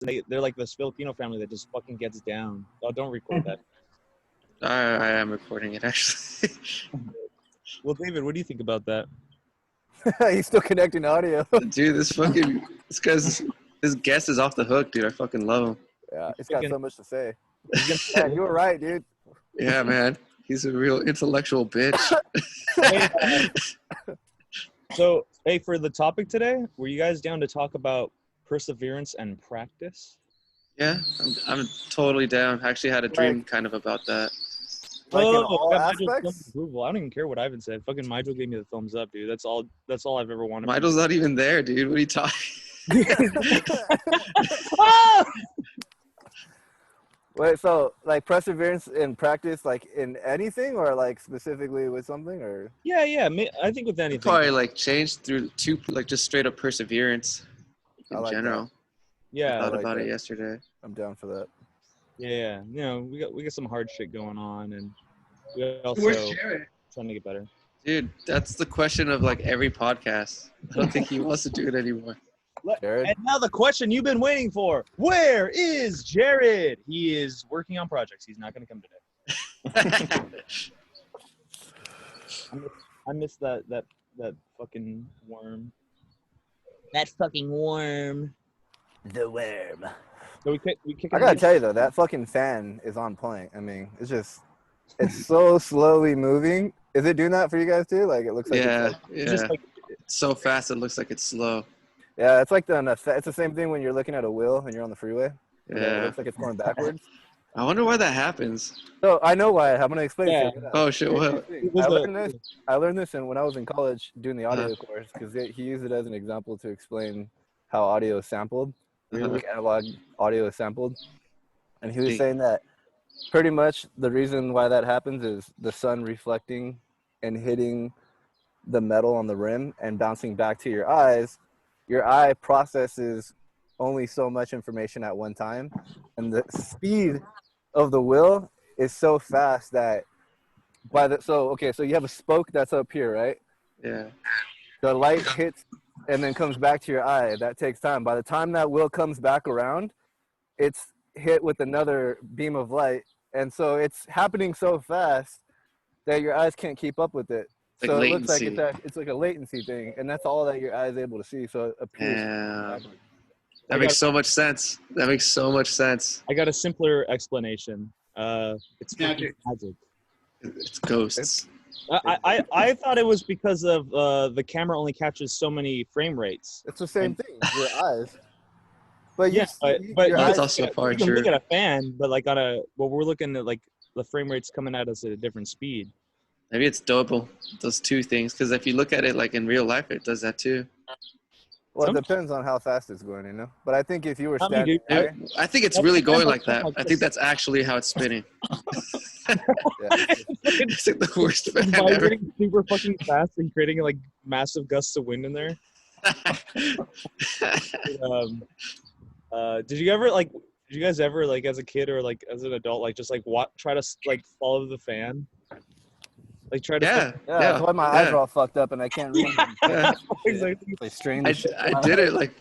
they're like this Filipino family that just fucking gets down. Oh, don't record that. I am recording it actually. Well, David, what do you think about that? He's still connecting audio. Dude, this guest is off the hook, dude. I fucking love him. Yeah, he's got so much to say. Man, you were right, dude. Yeah, man. He's a real intellectual bitch. So, hey, for the topic today, were you guys down to talk about perseverance and practice? Yeah, I'm totally down. I actually had a dream kind of about that. Like in I all got Michael's aspects? approval. I don't even care what Ivan said. Fucking Michael gave me the thumbs up, dude. That's all I've ever wanted. Michael's not even there, dude. What are you talking? Wait, so like perseverance in practice, like in anything, or like specifically with something, or? Yeah. I think with anything. Probably like changed through to like just straight up perseverance in like general. That. Yeah, I thought like about that. it yesterday. I'm down for that. Yeah. You know, we got some hard shit going on, and we also trying to get better. Dude, that's the question of like every podcast. I don't think he wants to do it anymore. Jared? And now the question you've been waiting for: where is Jared? He is working on projects. He's not going to come today. I miss that fucking worm. That fucking worm. The worm. So we kick I gotta tell you though, that fucking fan is on point. I mean, it's so slowly moving. Is it doing that for you guys too? Like it looks like it's just like so fast it looks like it's slow. Yeah, it's like it's the same thing when you're looking at a wheel and you're on the freeway. Yeah. It looks like it's going backwards. I wonder why that happens. So I know why. I'm gonna explain it to you. Oh shit! What? I learned this when I was in college doing the audio course because he used it as an example to explain how audio is sampled, like analog audio is sampled, and he was saying that pretty much the reason why that happens is the sun reflecting and hitting the metal on the rim and bouncing back to your eyes. Your eye processes only so much information at one time, and the speed of the wheel is so fast that so you have a spoke that's up here, right? Yeah. The light hits and then comes back to your eye. That takes time. By the time that wheel comes back around, it's hit with another beam of light, and so it's happening so fast that your eyes can't keep up with it. Like so latency. it looks like it's like a latency thing, and that's all that your eye is able to see. So it appears. That makes so much sense. I got a simpler explanation. It's magic. It's ghosts. I thought it was because of the camera only captures so many frame rates. It's the same thing. Your eyes. But but that's also far true. You can look at a fan, but like we're looking at like the frame rates coming at us at a different speed. Maybe it's double, those two things. Because if you look at it like in real life, it does that too. Well, it depends on how fast it's going, you know. But I think if you were standing, I think it's really going like that. I think that's actually how it's spinning. It's like the worst fan ever. Vibrating super fucking fast and creating like massive gusts of wind in there. Did you guys ever like as a kid or like as an adult like just like try to like follow the fan? Like try to that's why my eyes are all fucked up and I can't read them. Exactly. Like strange. I did it like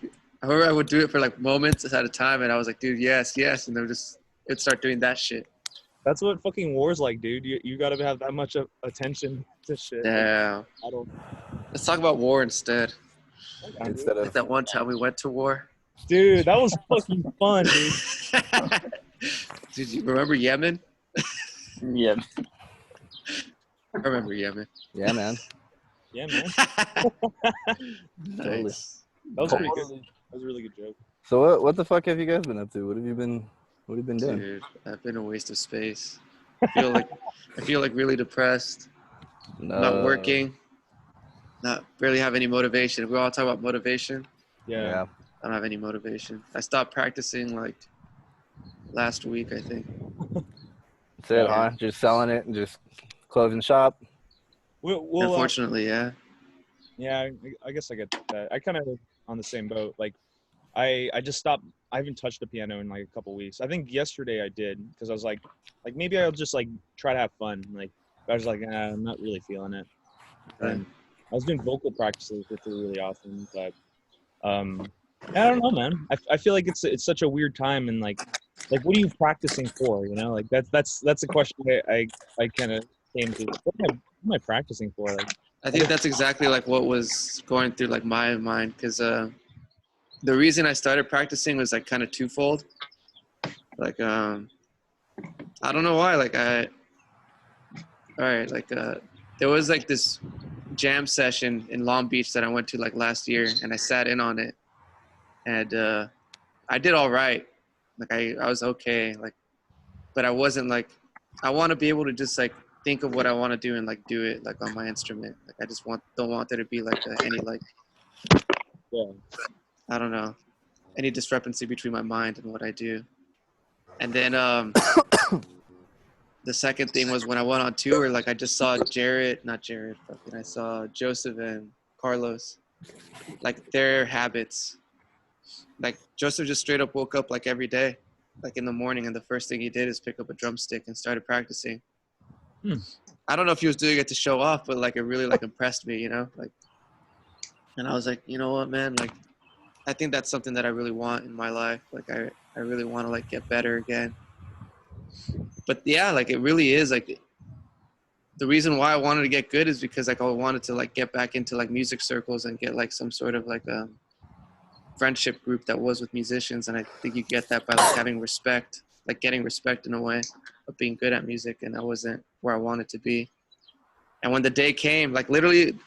I remember I would do it for like moments at a time, and I was like, dude, yes, and then it'd start doing that shit. That's what fucking war's like, dude. You gotta have that much attention to shit. Yeah. Let's talk about war instead. Instead of like that one time we went to war. Dude, that was fucking fun, dude. Did you remember Yemen? Yeah. I remember Yemen. Yeah, man. Yeah, man. Nice. That was pretty good. That was a really good joke. So what the fuck have you guys been up to? What have you been doing? Dude, I've been a waste of space. I feel like really depressed. No. Not working. Not really have any motivation. If we all talk about motivation. Yeah. I don't have any motivation. I stopped practicing like last week, I think. That's it, huh? Just selling it and just closing shop. Unfortunately, yeah. Yeah, I guess I get that. I kind of on the same boat. Like, I just stopped. I haven't touched the piano in like a couple weeks. I think yesterday I did because I was like maybe I'll just like try to have fun. Like I was like, I'm not really feeling it. And I was doing vocal practices, which were really awesome. But I don't know, man. I feel like it's such a weird time, and like what are you practicing for? You know, like that's a question I kind of came to. What am I practicing for? Like, I think that's exactly like what was going through like my mind, because the reason I started practicing was like kind of twofold. Like I don't know why. There was like this jam session in Long Beach that I went to like last year, and I sat in on it, and I did all right. Like I was okay. Like, but I wasn't like, I want to be able to just like think of what I want to do and like do it like on my instrument. Like I just don't want there to be like any like, yeah. I don't know, any discrepancy between my mind and what I do. And then the second thing was when I went on tour, like I just saw I saw Joseph and Carlos, like their habits. Like Joseph just straight up woke up like every day, like in the morning, and the first thing he did is pick up a drumstick and started practicing. I don't know if he was doing it to show off, but like it really like impressed me, you know, like, and I was like, you know what, man, like I think that's something that I really want in my life. Like I really want to like get better again. But yeah, like it really is like the reason why I wanted to get good is because like I wanted to like get back into like music circles and get like some sort of like a friendship group that was with musicians. And I think you get that by like having respect, like getting respect in a way of being good at music. And that wasn't where I wanted to be. And when the day came, like literally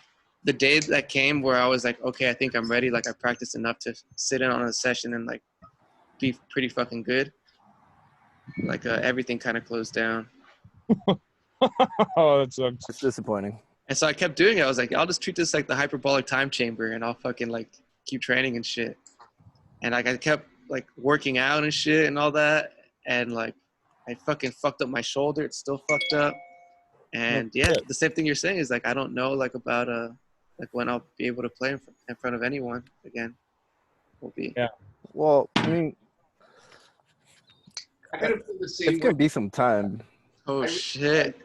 the day that came where I was like, okay, I think I'm ready. Like I practiced enough to sit in on a session and like be pretty fucking good. Like everything kind of closed down. Oh, that sucks. It's disappointing. And so I kept doing it. I was like, I'll just treat this like the hyperbolic time chamber, and I'll fucking like keep training and shit. And like I kept like working out and shit and all that. And like I fucking fucked up my shoulder. It's still fucked up. And yeah, the same thing you're saying is like I don't know like about like when I'll be able to play in front of anyone again. Will be. Yeah. Well, I mean, it's gonna be some time. Oh shit.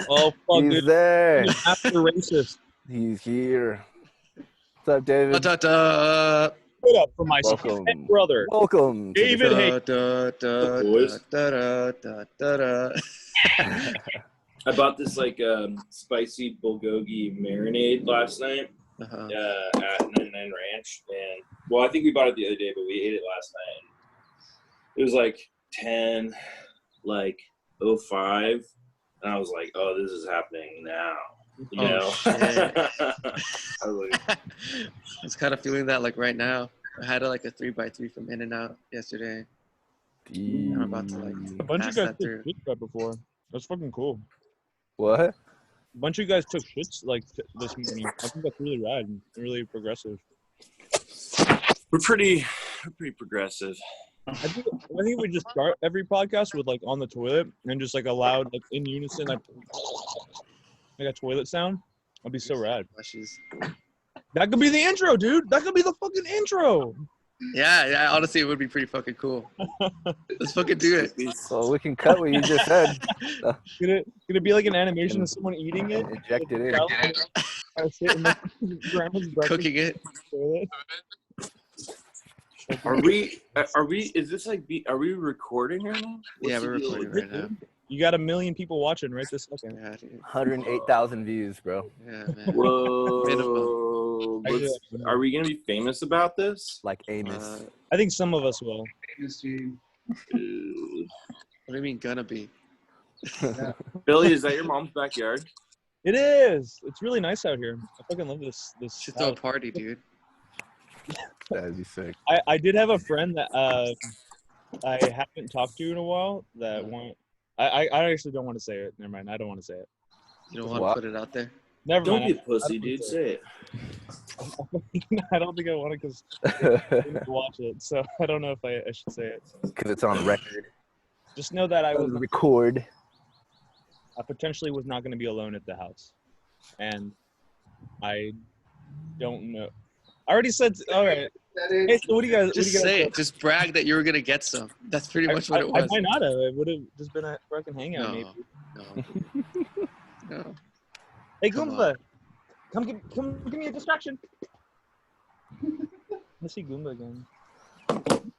Oh fuck, He's dude. there. After racist. He's here. What's up, David? Put up for my Welcome. brother. Welcome, David Hayman. I bought this like spicy bulgogi marinade last night at 99 Ranch, and well, I think we bought it the other day, but we ate it last night. It was like 10, like 05, and I was like, "Oh, this is happening now." You know? Shit. I was like, I was kind of feeling that like right now. I had like a 3x3 from In-N-Out yesterday. I'm about to like A bunch of pass guys that took through. shits right before. That's fucking cool. What? A bunch of you guys took shits like this morning. I think that's really rad and really progressive. we're pretty progressive. I think we just start every podcast with like on the toilet and just like a loud like in unison like a toilet sound. That'd be so rad. That could be the intro, dude. That could be the fucking intro. Yeah, honestly, it would be pretty fucking cool. Let's fucking do it. So we can cut what you just said. Could it be like an animation of someone eating it? Inject it in. Cooking it. Are we? Is this like? Are we recording right now? Yeah, we're recording right now. You got 1 million people watching right this second. Yeah, dude. 108,000 views, bro. Yeah, man. Whoa! Are we gonna be famous about this? Like Amos. I think some of us will. What do you mean gonna be? Billy, is that your mom's backyard? It is. It's really nice out here. I fucking love this. Should throw a party, dude. That'd be sick. I did have a friend that I haven't talked to in a while that want. I actually don't want to say it. Never mind. I don't want to say it. You don't want to put it out there? Never Don't mind. be a pussy, dude. Say it. I don't think I want to because I didn't watch it, so I don't know if I should say it. Because it's on record. Just know that I record. I potentially was not going to be alone at the house, and I don't know. I already said. All right. Hey, so what do you guys? Just say it. Just brag that you were gonna get some. That's pretty much what it was. I might not have. It would have just been a fucking hangout, maybe. No. Hey, Goomba, come give me a distraction. I see Goomba again.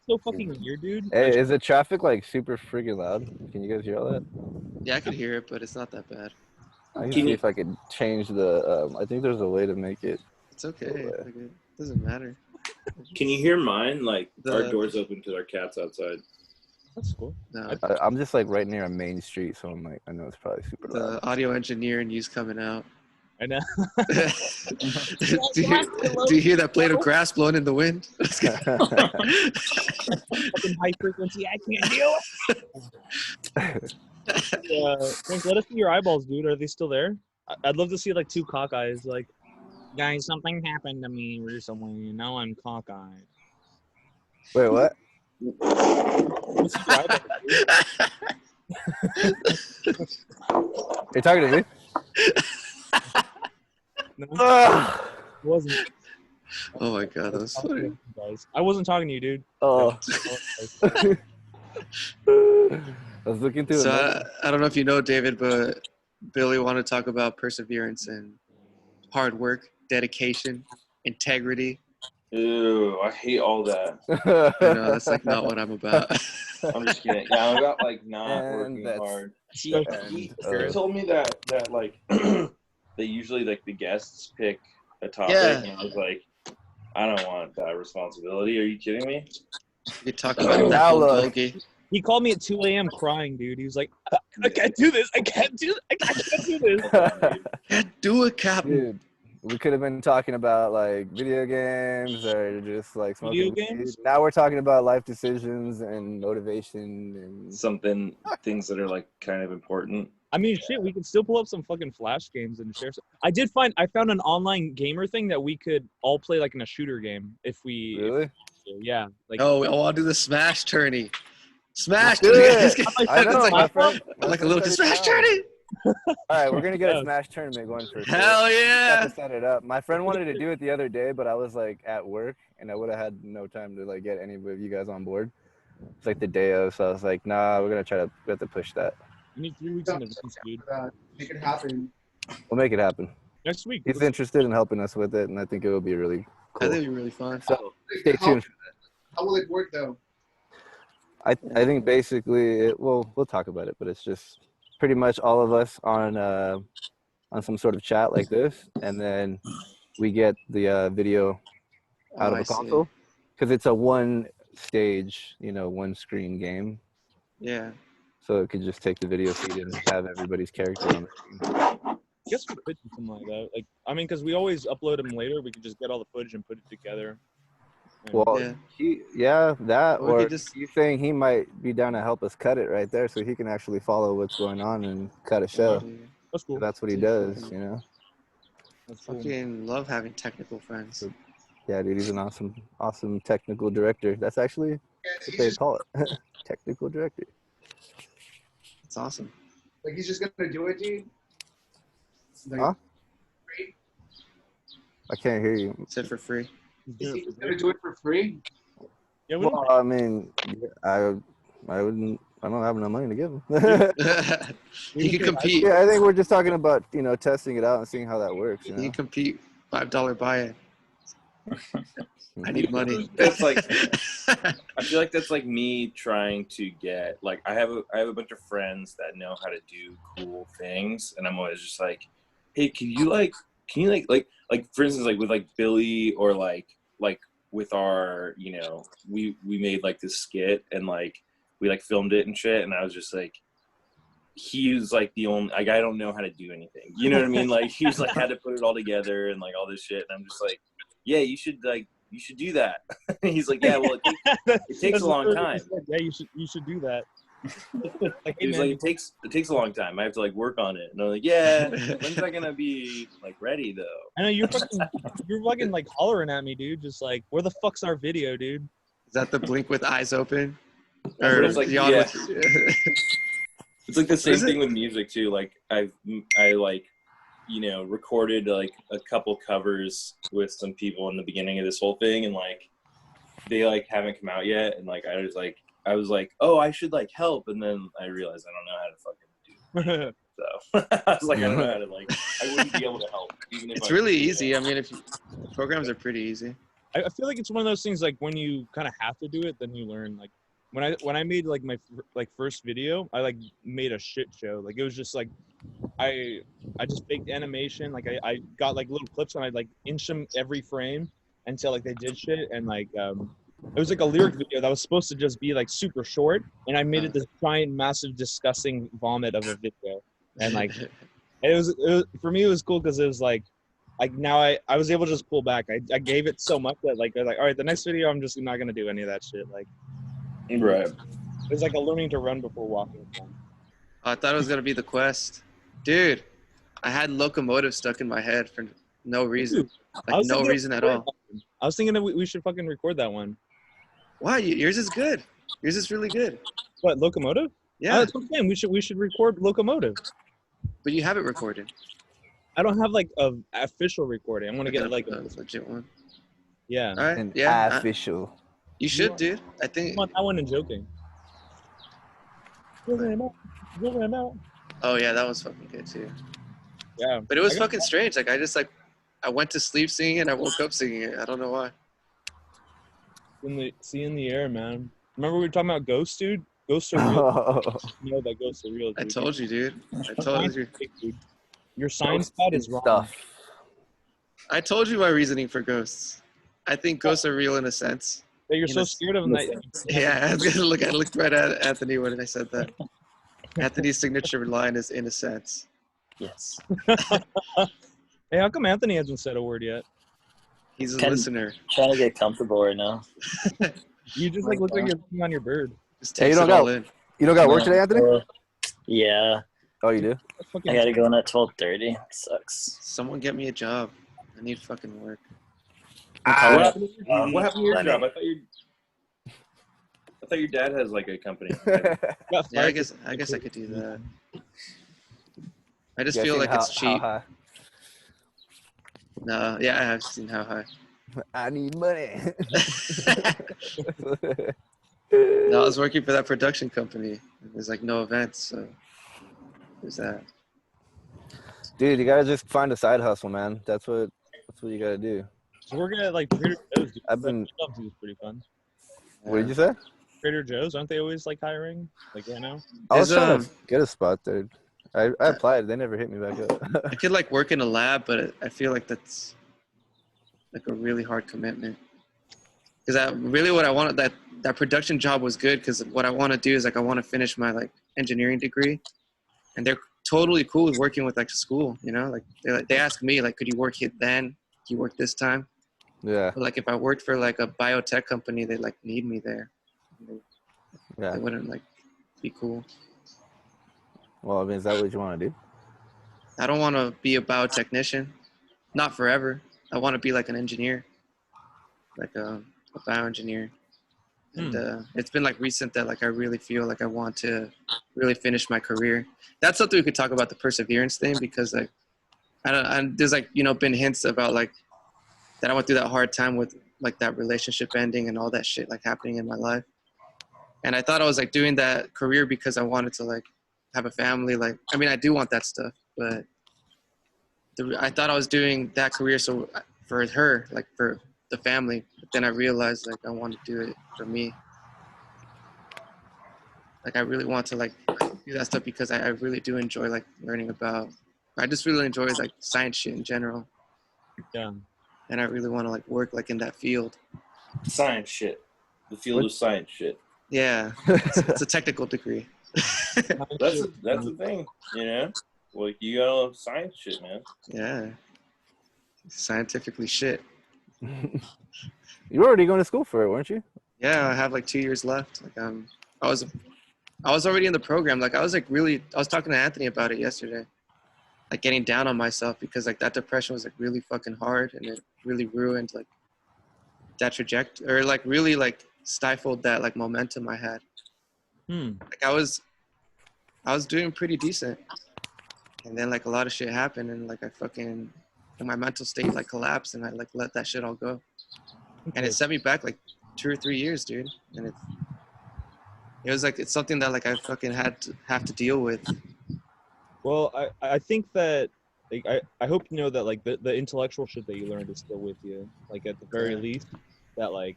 So fucking weird, dude. Hey, is the traffic like super freaking loud? Can you guys hear all that? Yeah, I could hear it, but it's not that bad. I can see if I could change the. I think there's a way to make it. It's okay. Like, it doesn't matter. Can you hear mine? Like our door's open because our cat's outside. That's cool. No, I'm just like right near a main street, so I'm like, I know it's probably super loud. the audio engineer and you's coming out. I know. do you hear that blade of grass blowing in the wind? Fucking high frequency, I can't deal with. Frank, let us see your eyeballs, dude. Are they still there? I'd love to see like two cockeyes. Like, guys, something happened to me recently, and now I'm cockeyed. Wait, what? Let's see your eyeballs, dude. You're talking to me? No, it wasn't. Oh my god, that was funny. Guys, I wasn't talking to you, dude. Oh. I was looking through. So I don't know if you know, David, but Billy wanted to talk about perseverance and hard work, dedication, integrity. Ew, I hate all that. You know, that's like not what I'm about. I'm just kidding. Yeah, I'm about like not And working that's- hard. He And, told me that like they usually like the guests pick a topic, Yeah. and I was like, I don't want that responsibility. Are you kidding me? We could talk about Now that look. Loki. He called me at 2 a.m. crying, dude. He was like, I can't do this. I can't do this. Can't do it, Captain. Dude, we could have been talking about like video games or just like smoking Video games? weed. Now we're talking about life decisions and motivation and Things that are like kind of important. I mean, shit, we could still pull up some fucking Flash games and share some. I found an online gamer thing that we could all play like in a shooter game if we. really. Yeah. Like. Oh, I want to do the Smash tourney. Smash! Do it. It's I know, my friend. like a little Smash tourney. All right, we're gonna get a Smash tournament going for sure. Hell We yeah! have to set it up. My friend wanted to do it the other day, but I was like at work, and I would have had no time to like get any of you guys on board. It's like the day of, so I was like, nah, we have to push that. We need 3 weeks in advance, dude. Make it happen. We'll make it happen. Next week. He's interested in helping us with it, and I think it will be really I cool. think it'd be really fun. So stay tuned. How will it work though? I think basically we'll talk about it, but it's just pretty much all of us on some sort of chat like this, and then we get the video out of a console because it's a one stage, one screen game. Yeah. So it could just take the video feed and have everybody's character on the screen. I guess we could do something like that. Like, I mean, because we always upload them later. We could just get all the footage and put it together. Well, Yeah. or he's saying he might be down to help us cut it right there, so he can actually follow what's going on and cut a show. That's cool. That's what he does, That's cool. Fucking love having technical friends. Yeah, dude, he's an awesome technical director. That's actually what they call it, technical director. It's awesome. Like he's just gonna do it, dude. Like, Huh? free? I can't hear you. Said for free. Is he just gonna do it for free? Yeah, we Well, I mean, I wouldn't. I don't have enough money to give him. You can compete. Yeah, I think we're just talking about testing it out and seeing how that works. You can compete. $5 buy-in. I need money. That's like I feel like that's like me trying to get like I have a bunch of friends that know how to do cool things, and I'm always just like, hey, can you for instance like with like Billy or like with our we made like this skit and like we like filmed it and shit, and I was just like, he was like the only like I don't know how to do anything, you know what I mean? Like he was like had to put it all together and like all this shit, and I'm just like, yeah, you should do that. He's like, yeah, well, it takes a long time. Yeah, you should do that. Like, He was like, it takes a long time. I have to like work on it. And I'm like, yeah, when's that gonna be like ready though? I know you're fucking like hollering at me, dude. Just like, where the fuck's our video, dude? Is that the blink with eyes open? Or it's like, yawn yeah. with- It's like the same thing with music too. Like I like, recorded like a couple covers with some people in the beginning of this whole thing, and like they like haven't come out yet, and like I was like, oh, I should like help, and then I realized I don't know how to fucking do it. So I was like, I don't know how to I wouldn't be able to help. Even if It's really easy. I mean, programs are pretty easy. I feel like it's one of those things like when you kind of have to do it, then you learn. Like when I made like my first video, I like made a shit show. Like it was just like I just faked animation. Like I got like little clips and I like inch them every frame until like they did shit. And like it was like a lyric video that was supposed to just be like super short, and I made it this giant, massive, disgusting vomit of a video. And like it was for me it was cool because it was like now I was able to just pull back. I gave it so much that like they're like, all right, the next video I'm just not gonna do any of that shit. Like Right. it's like a learning to run before walking. I thought it was gonna be the quest, dude. I had locomotive stuck in my head for no reason, like no reason at all. I was thinking that we should fucking record that one. Why? Yours is good. Yours is really good. What, locomotive? Yeah. That's what I'm saying. We should record locomotive. But you have it recorded. I don't have like a official recording. I want to get like a legit one. Yeah. All right. An Yeah. official. You should, dude. I think. I want that one and joking. Oh yeah, that was fucking good too. Yeah. But it was fucking strange. Like I went to sleep singing it and I woke up singing it. I don't know why. In the air, man. Remember we were talking about ghosts, dude? Ghosts are real. You know that ghosts are real, dude. I told you, dude. I told you. Your science pad is wrong. Stuff. I told you my reasoning for ghosts. I think ghosts are real in a sense. That you're so scared of them that Yeah, I was gonna look. I looked right at Anthony when I said that. Anthony's signature line is "in a sense." Yes. Hey, how come Anthony hasn't said a word yet? He's a listener. Trying to get comfortable right now. You just like look like you're looking on your bird. Just Hey, takes it all in. You don't got work today, Anthony? Yeah. Oh, you do? I gotta go in at 12:30. Sucks. Someone get me a job. I need fucking work. What happened to your job? I thought your dad has like a company. Yeah, I guess I could do that. I just feel like it's cheap. How No, yeah, I have seen How High. I need money. No, I was working for that production company. There's like no events, so there's that. Dude, you gotta just find a side hustle, man. That's what you gotta do. So we're gonna like Trader Joe's. Dude. I've been. Is pretty fun. What did you say? Trader Joe's, aren't they always like hiring? Like right now? I was trying to get a spot there. I applied. They never hit me back up. I could like work in a lab, but I feel like that's like a really hard commitment. Because what I wanted, that production job was good because what I want to do is like I want to finish my like engineering degree, and they're totally cool with working with like school. You know, like they ask me like, could you work here then? Could you work this time? Yeah. But like if I worked for like a biotech company, they like need me there. Yeah. It wouldn't like be cool. Well, I mean, is that what you want to do? I don't want to be a biotechnician, not forever. I want to be like an engineer, like a bioengineer. And it's been like recent that like I really feel like I want to really finish my career. That's something we could talk about, the perseverance thing, because like there's like been hints about like that I went through that hard time with like that relationship ending and all that shit like happening in my life. And I thought I was like doing that career because I wanted to like have a family. Like, I mean, I do want that stuff, but I thought I was doing that career so for her, like for the family. But then I realized like I want to do it for me. Like I really want to like do that stuff because I really do enjoy like learning about. I just really enjoy like science shit in general. Yeah. And I really want to like work like in that field. Science shit. The field of science shit. Yeah, it's a technical degree. That's the thing, Well, you gotta love science shit, man. Yeah, scientifically shit. You were already going to school for it, weren't you? Yeah, I have like 2 years left. Like I was already in the program. Like I was talking to Anthony about it yesterday. Like getting down on myself because like that depression was like really fucking hard and it really ruined like that trajectory, or like really like stifled that like momentum I had. Like I was doing pretty decent, and then like a lot of shit happened, and like my mental state like collapsed, and I like let that shit all go, and it set me back like 2 or 3 years, dude. And it was like it's something that like I fucking have to deal with. Well, I think that like I hope you know that like the intellectual shit that you learned is still with you. Like at the very least, that like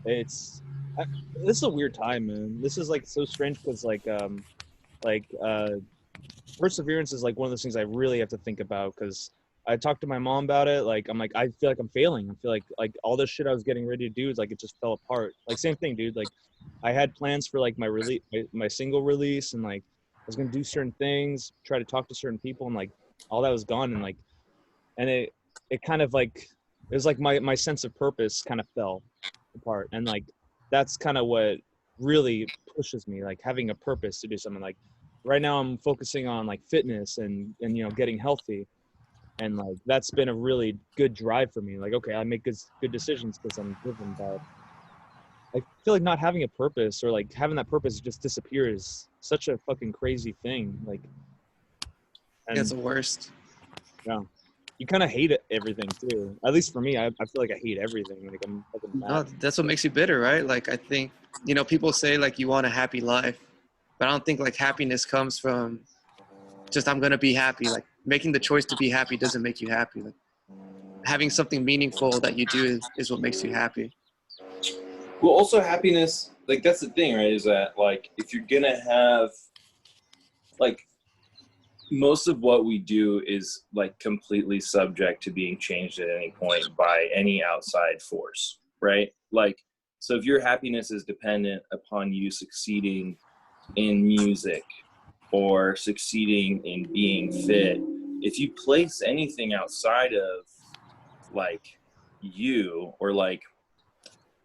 it's this is a weird time, man. This is like so strange because like perseverance is like one of those things I really have to think about because I talked to my mom about it. Like I'm like I feel like I'm failing. I feel like all this shit I was getting ready to do is like it just fell apart. Like same thing, dude. Like I had plans for like my release, my single release, and like I was gonna do certain things, try to talk to certain people, and like all that was gone. And like and it kind of like it was like my sense of purpose kind of fell apart. And like that's kind of what really pushes me, like having a purpose to do something. Like right now I'm focusing on like fitness and you know getting healthy, and like that's been a really good drive for me. Like okay, I make good decisions because I'm driven by it. I feel like not having a purpose or like having that purpose just disappears. Such a fucking crazy thing. Like and It's the worst. yeah, you kind of hate everything too. At least for me, I feel like I hate everything. Like I'm fucking No, mad. that's what makes you bitter, right? Like I think, you know, people say like you want a happy life, but I don't think like happiness comes from just I'm gonna be happy. Like making the choice to be happy doesn't make you happy. Like having something meaningful that you do is what makes you happy. Well, also happiness, like that's the thing, right? Is that like if you're gonna have like most of what we do is like completely subject to being changed at any point by any outside force, right? Like so if your happiness is dependent upon you succeeding in music or succeeding in being fit, if you place anything outside of like you or like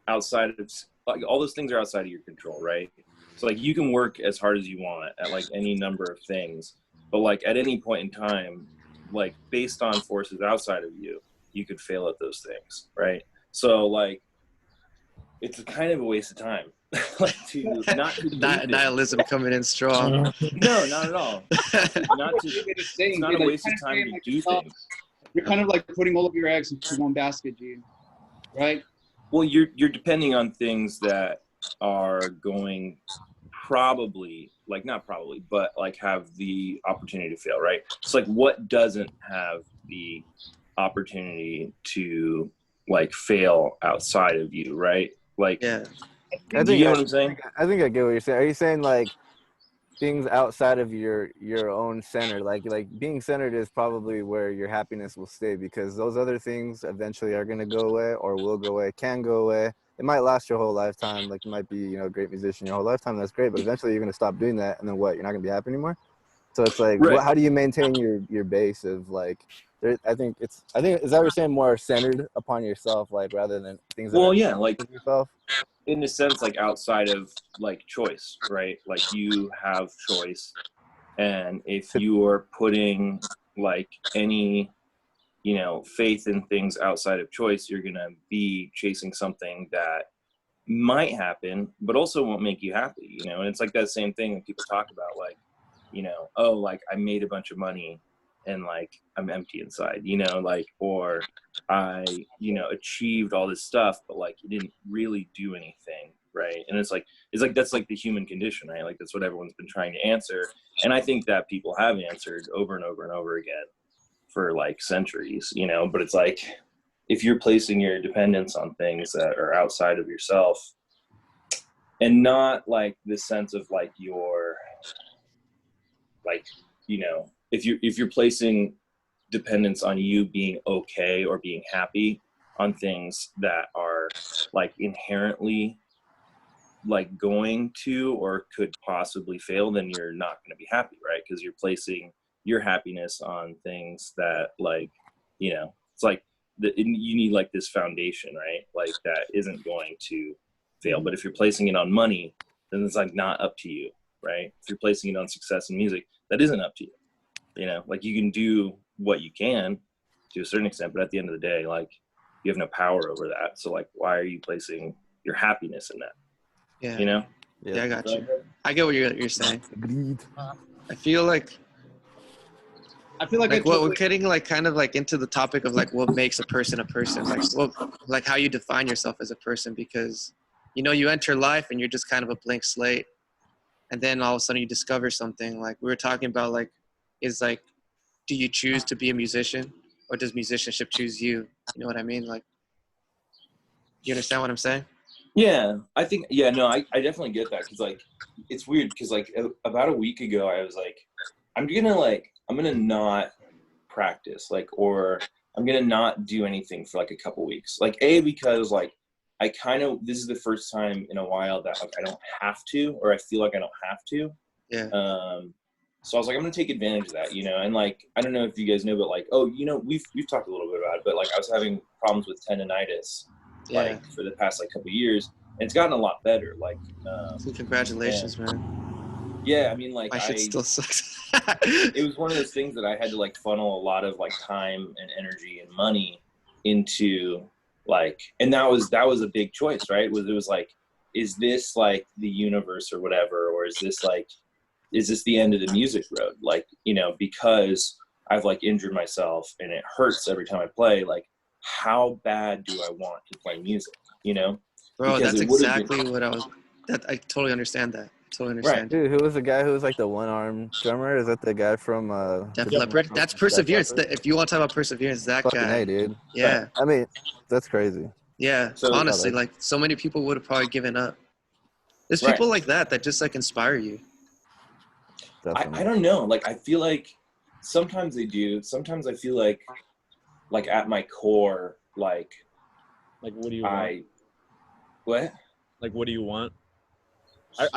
outside of like all those things are outside of your control, right? So like you can work as hard as you want at like any number of things, but like at any point in time, like based on forces outside of you, you could fail at those things, right? So like it's a kind of a waste of time. Like to not to do Nihilism coming in strong. no, not at all. Not to, it's not a waste of time to do things. You're kind of like putting all of your eggs into one basket, Gene. Right? Well, you're depending on things that are going probably like not probably, but like have the opportunity to fail, right? So like what doesn't have the opportunity to like fail outside of you, right? Like Yeah. I do you think get what I'm saying? I think I get what you're saying. Are you saying like things outside of your own center, like being centered is probably where your happiness will stay, because those other things eventually are going to go away or will go away, can go away. It might last your whole lifetime. Like you might be, you know, a great musician your whole lifetime. That's great. But eventually you're going to stop doing that. And then what? You're not going to be happy anymore. So it's like, Right. how do you maintain your base of like, I think is that what you're saying, more centered upon yourself, like rather than things that Well, are yeah, like yourself? in a sense, like outside of like choice, right? Like you have choice, and if you are putting like any, you know, faith in things outside of choice, you're gonna be chasing something that might happen, but also won't make you happy, you know. And it's like that same thing when people talk about like, you know, oh, like I made a bunch of money and like I'm empty inside, you know, like, or I, you know, achieved all this stuff, but like you didn't really do anything, right? And it's like that's like the human condition, right? Like that's what everyone's been trying to answer, and I think that people have answered over and over and over again for like centuries, you know. But it's like if you're placing your dependence on things that are outside of yourself, and not like this sense of like your like, you know, if you're placing dependence on you being okay or being happy on things that are like inherently like going to or could possibly fail, then you're not going to be happy, right? Because you're placing your happiness on things that like, you know, it's like you need like this foundation, right? Like that isn't going to fail. But if you're placing it on money, then it's like not up to you, right? If you're placing it on success in music, that isn't up to you. You know, like you can do what you can to a certain extent, but at the end of the day, like you have no power over that. So like, why are you placing your happiness in that? Yeah. You know? Yeah, I got you. I get what you're saying. Agreed. I feel like it's what we're getting like kind of like into the topic of like what makes a person, like what, like how you define yourself as a person, because you know you enter life and you're just kind of a blank slate, and then all of a sudden you discover something. Like we were talking about, like is like do you choose to be a musician, or does musicianship choose you? You know what I mean? Like, you understand what I'm saying? Yeah, I think, yeah, no, I definitely get that. Cause like, it's weird. Cause like about a week ago, I was like, I'm gonna not practice, like, or I'm gonna not do anything for like a couple weeks. Like, because like, this is the first time in a while that like I don't have to, or I feel like I don't have to. Yeah. So I was like, I'm gonna take advantage of that, and like, I don't know if you guys know, but like, we've talked a little bit about it, but like I was having problems with tendonitis, like for the past like couple of years, and it's gotten a lot better. Like, so congratulations, man. Yeah, I mean, like, my shit still sucks. It was one of those things that I had to like funnel a lot of like time and energy and money into, like, and that was a big choice, right? It was like, is this like the universe or whatever, or is this the end of the music road? Like, because I've like injured myself and it hurts every time I play, like, how bad do I want to play music, Bro, because that's exactly what I totally understand that. Totally understand. Right. Dude, who was the guy who was like the one-arm drummer? Is that the guy from Def Leppard? That's Perseverance. If you want to talk about Perseverance, that fucking guy. A, dude. Yeah. I mean, that's crazy. Yeah. So, honestly, like, so many people would have probably given up. There's people like that just like inspire you. Definitely. I don't know. Like, I feel like sometimes they do. Sometimes I feel like at my core, like what do you want? What? Like, what do you want?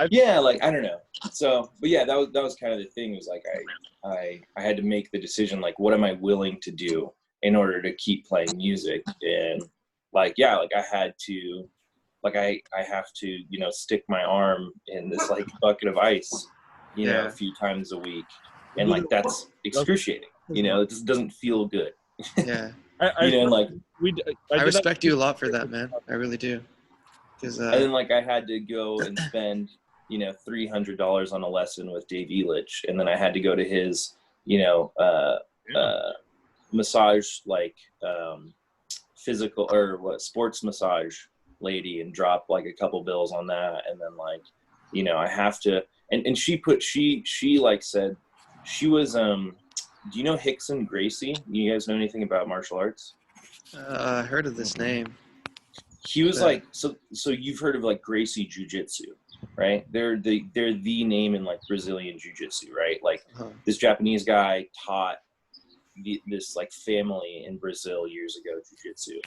Yeah, like, I don't know. So, but yeah, that was kind of the thing. Was like I had to make the decision, like, what am I willing to do in order to keep playing music? And like, yeah, like I had to, like I have to, stick my arm in this like bucket of ice, a few times a week, and like that's excruciating. It just doesn't feel good. Yeah. I respect you a lot for that, man. I really do. And then like I had to go and spend, $300 on a lesson with Dave Elich, and then I had to go to his, massage, like physical or sports massage lady, and drop like a couple bills on that, and then like, I have to, and she like said she was do you know Hickson Gracie? You guys know anything about martial arts? I heard of this name. He was like, so you've heard of like Gracie Jiu-Jitsu, right? They're the name in like Brazilian Jiu-Jitsu, right? Like this Japanese guy taught this like family in Brazil years ago Jiu-Jitsu,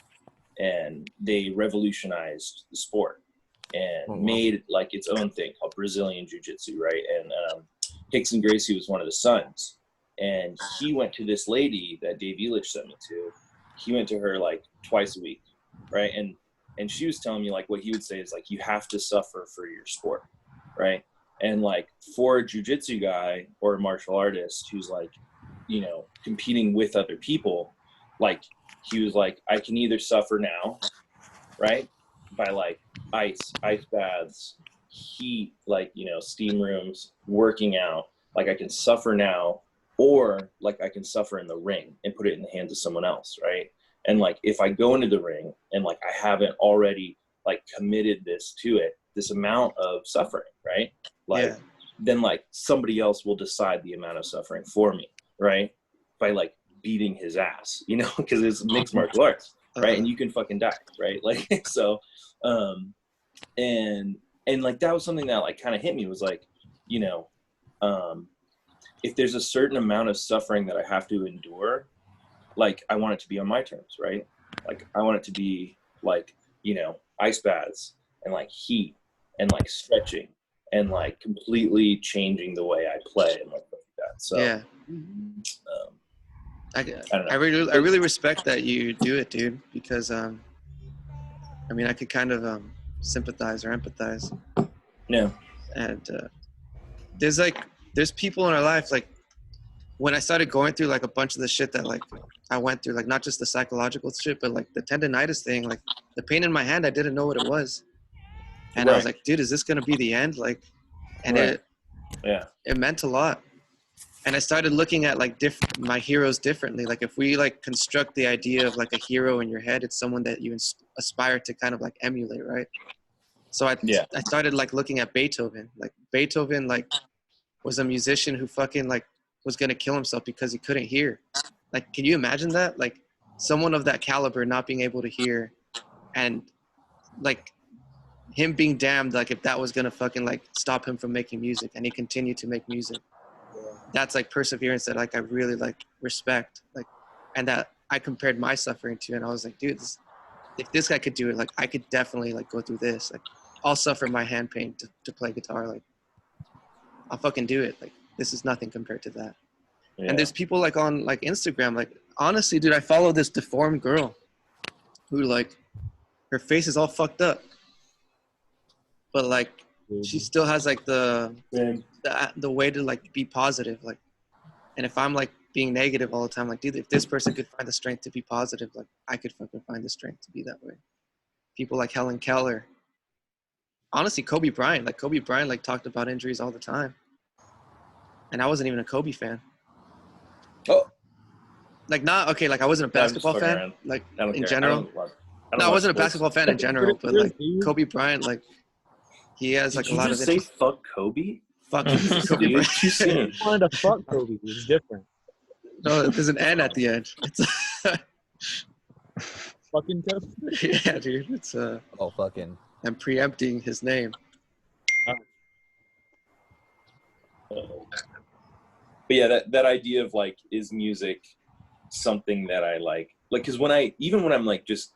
and they revolutionized the sport and made like its own thing called Brazilian Jiu-Jitsu, right? And Hickson Gracie was one of the sons, and he went to this lady that Dave Elich sent me to. He went to her like twice a week, right? And she was telling me like what he would say is like, you have to suffer for your sport, right? And like for a jiu-jitsu guy or a martial artist who's like, competing with other people, like he was like, I can either suffer now, right? By like ice baths, heat, like, steam rooms, working out, like I can suffer now, or like I can suffer in the ring and put it in the hands of someone else, right? And like, if I go into the ring and like, I haven't already like committed this amount of suffering, right? Like, then like somebody else will decide the amount of suffering for me, right? By like beating his ass, because it's mixed martial arts, right? And you can fucking die, right? Like, so, and like, that was something that like kind of hit me, was like, if there's a certain amount of suffering that I have to endure, like I want it to be on my terms, right? Like I want it to be like, ice baths and like heat and like stretching and like completely changing the way I play and like that. So yeah, I really respect that you do it, dude, because I mean, I could kind of sympathize or empathize. No. And there's people in our life, like when I started going through like a bunch of the shit that like I went through, like not just the psychological shit, but like the tendonitis thing, like the pain in my hand, I didn't know what it was. And I was like, dude, is this going to be the end? Like, and it meant a lot. And I started looking at like my heroes differently. Like if we like construct the idea of like a hero in your head, it's someone that you aspire to kind of like emulate, right? So I started like looking at Beethoven. Like Beethoven like was a musician who fucking like was gonna kill himself because he couldn't hear. Like, can you imagine that? Like, someone of that caliber not being able to hear, and like him being damned, like if that was gonna fucking like stop him from making music, and he continued to make music. That's like perseverance that like I really like respect, like, and that I compared my suffering to, and I was like, dude, if this guy could do it, like I could definitely like go through this. Like, I'll suffer my hand pain to play guitar. Like, I'll fucking do it. Like, this is nothing compared to that. Yeah. And there's people like on like Instagram, like honestly, dude, I follow this deformed girl who like her face is all fucked up, but like she still has like the way to like be positive. Like, and if I'm like being negative all the time, like, dude, if this person could find the strength to be positive, like I could fucking find the strength to be that way. People like Helen Keller, honestly, Kobe Bryant like talked about injuries all the time, and I wasn't even a Kobe fan. Oh, like not okay. Like I wasn't a basketball fan. Around. Like in care. general. I wasn't a basketball fan in general, but like Kobe Bryant, like he has like a lot of. Did you just say fuck Kobe? Fuck Kobe Bryant. I wanted to fuck Kobe. It's different. No, there's an N at the end. It's fucking Kobe. Yeah, dude. It's fucking. I'm preempting his name. But yeah, that idea of like, is music something that I like? Like, because when I'm like just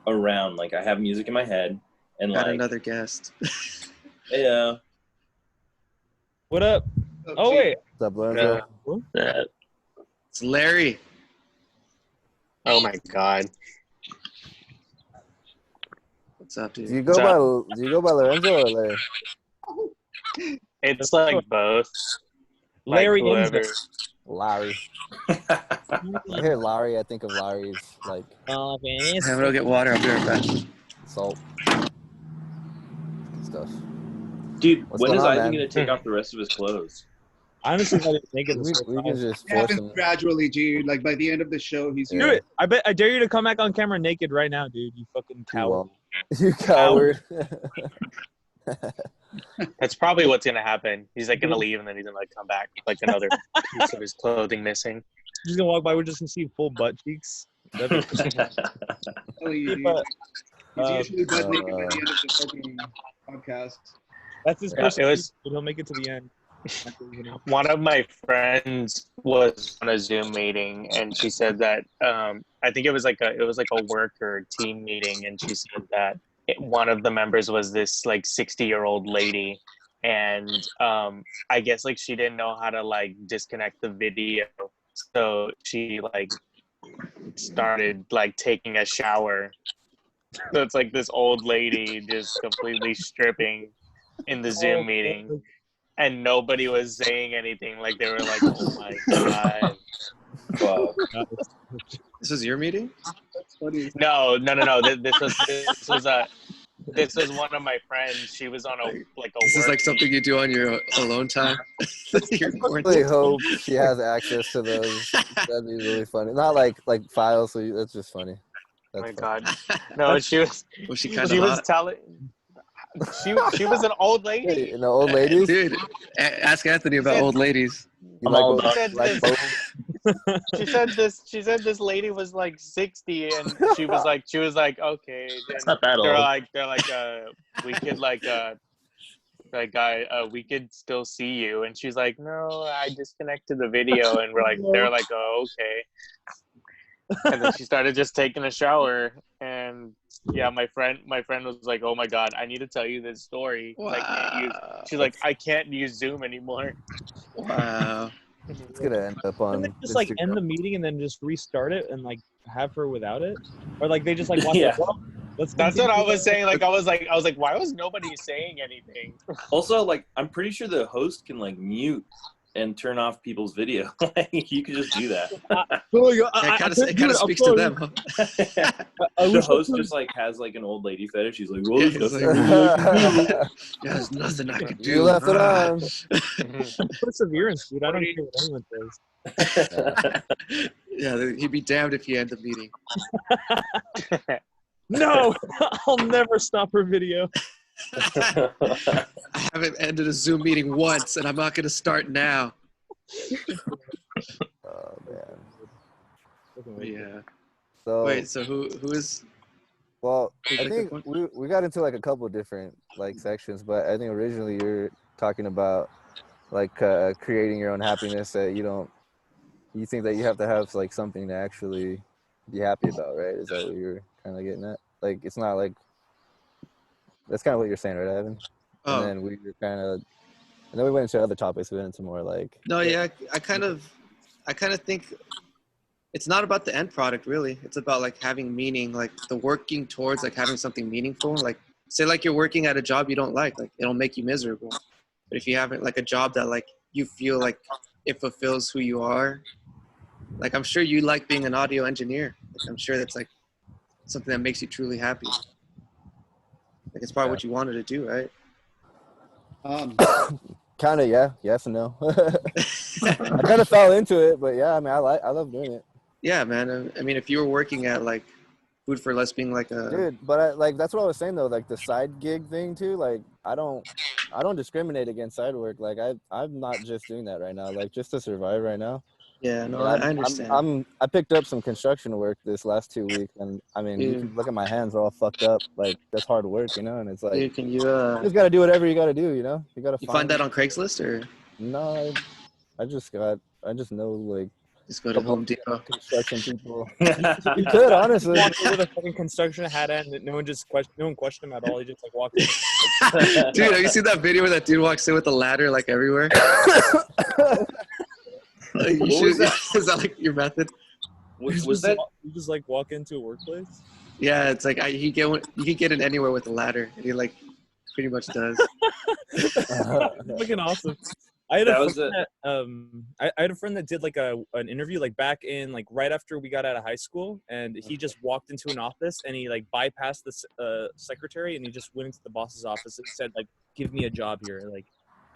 around, like I have music in my head and Got like another guest. Yeah. What up? Oh wait. What's up, Lorenzo? It's Larry. Oh my God. What's up, dude? Do you go by Lorenzo or Larry? It's like both. Larry like whoever. Larry. I hear Larry, I think of Larry's like. I'm gonna get water. I'll be right back. Salt. Good stuff. Dude, What's when going is on, Ivan man? gonna take off the rest of his clothes? Honestly, I didn't think it was We can just It force happens him. gradually, dude. Like by the end of the show, he's Do it. I dare you to come back on camera naked right now, dude. You fucking coward. You coward. That's probably what's gonna happen. He's like gonna leave and then he's gonna like come back with like another piece of his clothing missing. He's gonna walk by. We're just gonna see full butt cheeks. Oh, you, dude. He's usually butt naked by the end of the fucking podcast. That's his Yeah, first. it was- He'll make it to the end. One of my friends was on a Zoom meeting and she said that I think it was like a work or team meeting, and she said that one of the members was this like 60-year-old lady, and I guess like she didn't know how to like disconnect the video, so she like started like taking a shower. So it's like this old lady just completely stripping in the Zoom meeting, and nobody was saying anything. Like they were like, "Oh my God." Wow. This is your meeting? That's funny. No. This was one of my friends. She was on a This work is like something you do on your alone time. Your I quarantine. really hope she has access to those. That'd be really funny. Not like files. So that's just funny. Oh That's my funny. God. No, she was kind she of was hot? telling she was an old lady. Hey, and the old ladies. Dude, ask Anthony about old ladies. You I'm like all old- about Said like this. both? She said this lady was like 60, and she was like okay. It's not that They're old. like we could we could still see you, and she's like, no, I disconnected the video, and they're like, oh, okay. And then she started just taking a shower, and yeah, my friend was like, oh my God, I need to tell you this story. Wow. She's like, I can't use Zoom anymore. Wow. It's gonna end up on. Can they just like Instagram. end the meeting and then just restart it and like have her without it, or like they just like watch Yeah. it? Well, let's. That's what I continue. was saying. Like I was like, why was nobody saying anything? Also, like, I'm pretty sure the host can like mute and turn off people's video. Like, you could just do that. It kind of speaks to them. Huh? The host just like has like an old lady fetish. He's like, well, Yeah, there's he's nothing. Yeah, there's nothing I could do. You left it on. Perseverance, dude. I don't care what anyone says. Yeah, he'd be damned if he ended the meeting. No, I'll never stop her video. I haven't ended a Zoom meeting once, and I'm not going to start now. Yeah. So Wait, so who is? well, Who's I like think the one? we got into like a couple different like sections, but I think originally you're talking about like creating your own happiness that you think that you have to have like something to actually be happy about, right? Is that what you're kind of getting at? Like it's not like that's kind of what you're saying, right, Evan? And Oh then we were kind of, and then we went into other topics. We went into more like no, yeah. I kind of think it's not about the end product really. It's about like having meaning, like the working towards like having something meaningful. Like say like you're working at a job you don't like it'll make you miserable. But if you have like a job that like you feel like it fulfills who you are, like I'm sure you like being an audio engineer. Like I'm sure that's like something that makes you truly happy. Like it's probably what you wanted to do, right? kind of, yeah, yes and no. I kind of fell into it, but yeah, I mean, I love doing it. Yeah, man. I mean, if you were working at like Food for Less being like a Dude, but like that's what I was saying though, like the side gig thing too. Like I don't discriminate against side work. Like I'm not just doing that right now. Like just to survive right now. yeah, no, And I understand. I picked up some construction work this last 2 weeks, and I mean, you Dude, can look at my hands; are all fucked up. Like that's hard work, you know. And it's like dude, can you just gotta do whatever you gotta do, you know. You gotta you find that on Craigslist or No, I just know like just go a to couple Home Depot? construction people. You could honestly. Walked in with a fucking construction hat on, and no one questioned him at all. He just like walked in. Dude, have you seen that video where that dude walks in with a ladder like everywhere? Like, What was that? Is that like your method? Was that? You just like walk into a workplace? Yeah, it's like you can get in anywhere with a ladder, and he like pretty much does. Fucking awesome. I had That a was friend that I had a friend that did like an interview like back in like right after we got out of high school, and he just walked into an office and he like bypassed the secretary and he just went into the boss's office and said like, "Give me a job here," like.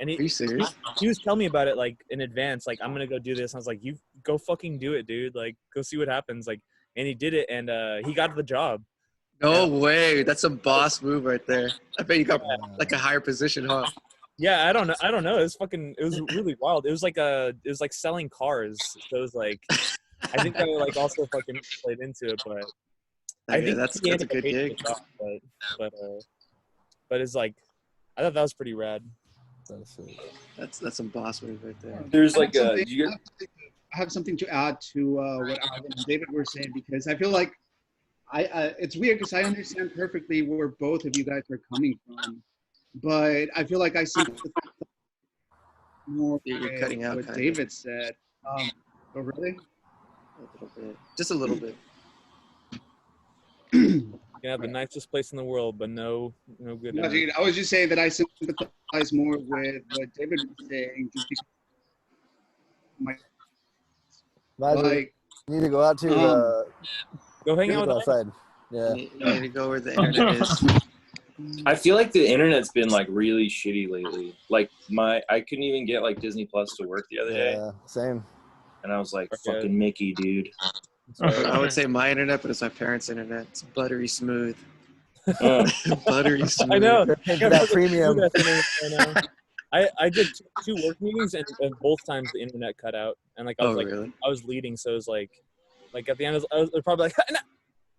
And Are you serious? he was telling me about it like in advance, like I'm gonna go do this. And I was like, "You go fucking do it, dude! Like go see what happens." Like, and he did it, and he got the job. No way. That's a boss move right there. I bet you got like a higher position, huh? Yeah, I don't know. It was really wild. It was like selling cars. So it was like, I think that like also fucking played into it, but I think that's he a ended up good hating gig. the job, but it's like, I thought that was pretty rad. That's some boss move right there. There's like I have something to add to what Alvin and David were saying, because I feel like it's weird because I understand perfectly where both of you guys are coming from, but I feel like I see more You're cutting out what David said. Oh, really? A little bit, just a little bit. Yeah, the nicest place in the world, but no good. No, dude, I was just saying that I sympathize more with what David was saying, just because Like, you need to go out to go hang out outside. Yeah. You need to go where the internet is. I feel like the internet's been like really shitty lately. Like I couldn't even get like Disney Plus to work the other day, Yeah, same. and I was like, "Fucking Mickey, dude." I would say my internet, but it's my parents' internet. It's buttery smooth. Buttery smooth. I know. That premium. I did two work meetings and both times the internet cut out, and like I was really? I was leading, so it was like at the end I was probably like,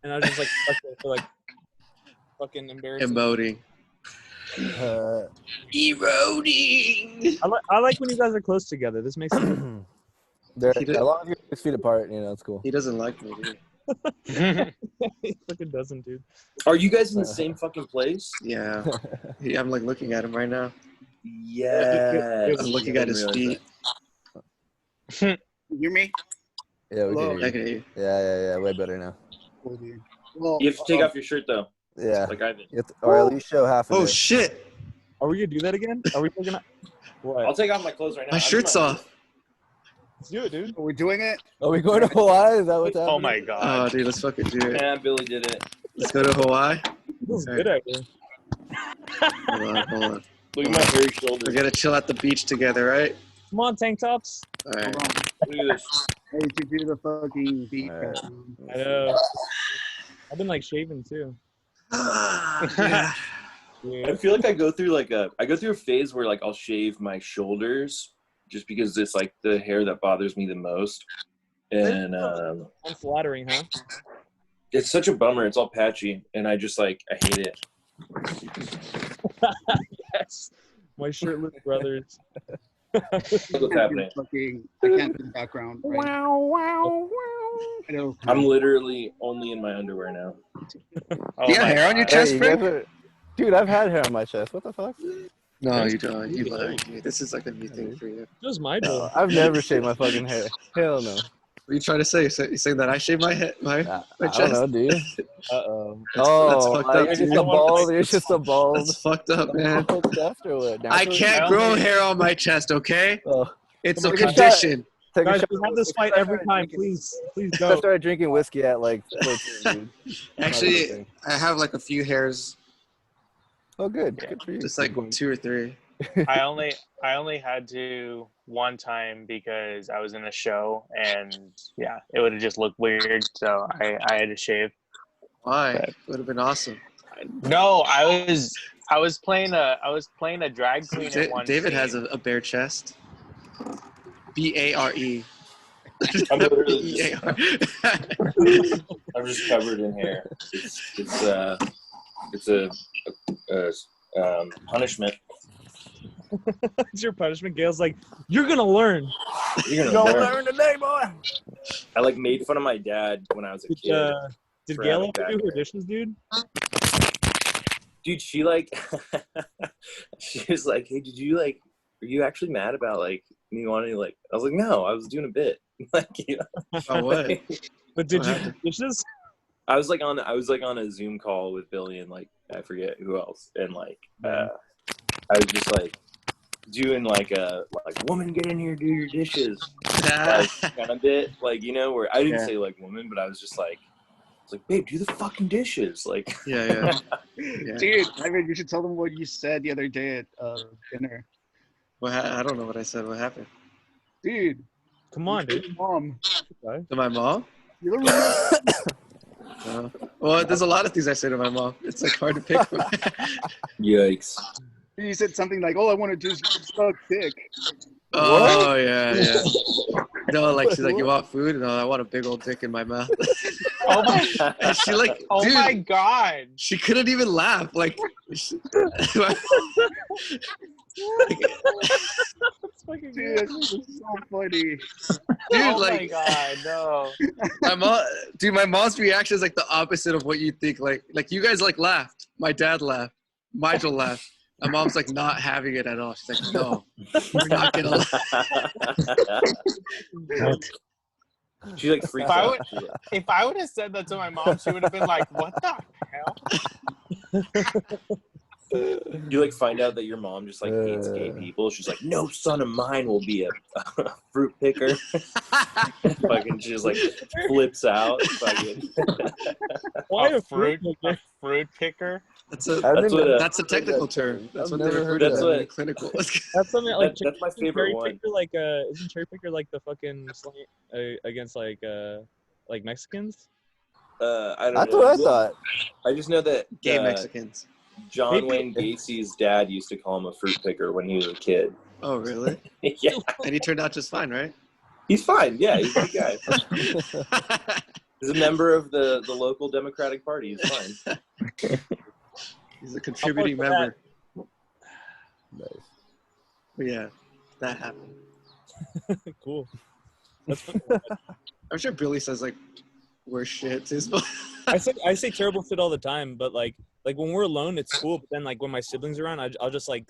and I was just like for like fucking embarrassing. Emoting. Eroding. I like when you guys are close together. This makes sense. They're as long as you're 6 feet apart, you know, it's cool. He doesn't like me, dude. He fucking doesn't, dude. Are you guys in the same fucking place? Yeah. I'm like looking at him right now. Yeah. I'm looking at his feet. you hear me? Yeah, we Hello? can I hear can you. hear you. Yeah, way better now. Well, You have to take off your shirt though, Yeah. like I did. Or at least show half of Oh it. shit! Are we gonna do that again? Are we gonna? What? I'll take off my clothes right now. My shirt's off. Let's do it, dude. are we doing it? Are we going to Hawaii? Is that what's happening? Oh my Oh, god. dude, let's fucking do it. Yeah, Billy did it. Let's go to Hawaii. This is Alright. good idea. Hold on. Look at my hairy We're shoulders. gonna chill at the beach together, right? Come on, tank tops. All right. Hold on. Look at this. I need to do the fucking beat. Alright. I know. I've been like shaving too. Yeah. I feel like I go through a phase where like I'll shave my shoulders just because it's like the hair that bothers me the most. and Unflattering, huh? it's such a bummer. It's all patchy, and I just I hate it. Yes, my shirtless brothers. What's happening? I can't do the background. Right? Wow. I know. I'm literally only in my underwear now. Oh You got my hair on your God. chest, you Frank? guys are- Dude, I've had hair on my chest. What the fuck? No, you don't. You lying. This is like a new thing for you. Just my No, build. I've never shaved my fucking hair. Hell no. What are you trying to say? You saying that I shave my head, my I don't chest? know, do you? Uh-oh. That's Oh, fucked like, up, you're dude. just a bald. You're just a bald. That's fucked up, man. Chest or what? I Naturally? can't I grow only- hair on my chest, okay? Oh, It's a Take a shot. condition. take a Guys, shot. we have this fight every time. Please I go. started drinking whiskey at like 14, dude. It's not a good Actually, thing. I have like a few hairs, Oh, good. Good for you. just like 2 or 3. I only had to one time because I was in a show and yeah, it would have just looked weird, so I had to shave. Why? It would have been awesome. No, I was playing a drag queen in one David scene. has a bare chest. BARE. I'm literally B-E-A-R. I'm just covered in hair. It's a punishment. It's your punishment. Gail's like, you're gonna learn. You're gonna learn. today, boy. I made fun of my dad when I was a kid. Did for Gail having ever do back her hair. dishes, dude? Dude, she she was like, hey, are you actually mad about me wanting I was like, no, I was doing a bit. Oh, what? But did What you happened? do dishes? I was on a Zoom call with Billy and I forget who else, and I was just doing a woman, get in here, do your dishes kind of bit, where I didn't say woman, but I was just babe, do the fucking dishes, Yeah. Dude, Ivan, you should tell them what you said the other day at dinner. I don't know what I said. What happened? Dude, Come on, dude. your mom. To my mom? You don't remember? Well, there's a lot of things I say to my mom. It's hard to pick from. Yikes. You said something like, all I want to do is suck dick. Oh, yeah. No, she's like, you want food? No, I want a big old dick in my mouth. Oh my! And she Oh dude, my God! she couldn't even laugh. Dude, that's so funny. Dude, Oh my God! No. my mom's reaction is the opposite of what you think. You guys laughed. My dad laughed. Nigel laughed. My mom's not having it at all. She's like, no, we're not gonna laugh. She freaks out. If I would have said that to my mom, she would have been like, "What the hell?" You find out that your mom just hates gay people. She's like, no son of mine will be a fruit picker. Fucking she just flips out. Fucking. Why A fruit picker? That's a technical term. That's I've what they never refer heard to of that that. in clinical. That's something That's my favorite cherry one. picker, isn't cherry picker the fucking slang against Mexicans? I don't That's know. what I thought. I just know that Gay Mexicans. John Wayne Gacy's dad used to call him a fruit picker when he was a kid. Oh, really? Yeah, And he turned out just fine, right? he's fine. Yeah, he's a good guy. He's a member of the local Democratic Party. He's fine. He's a contributing for member. Nice. But yeah, that happened. Cool. I'm sure Billy says worse shit to his I say terrible shit all the time, but like when we're alone, it's cool. But then when my siblings are around, I'll just let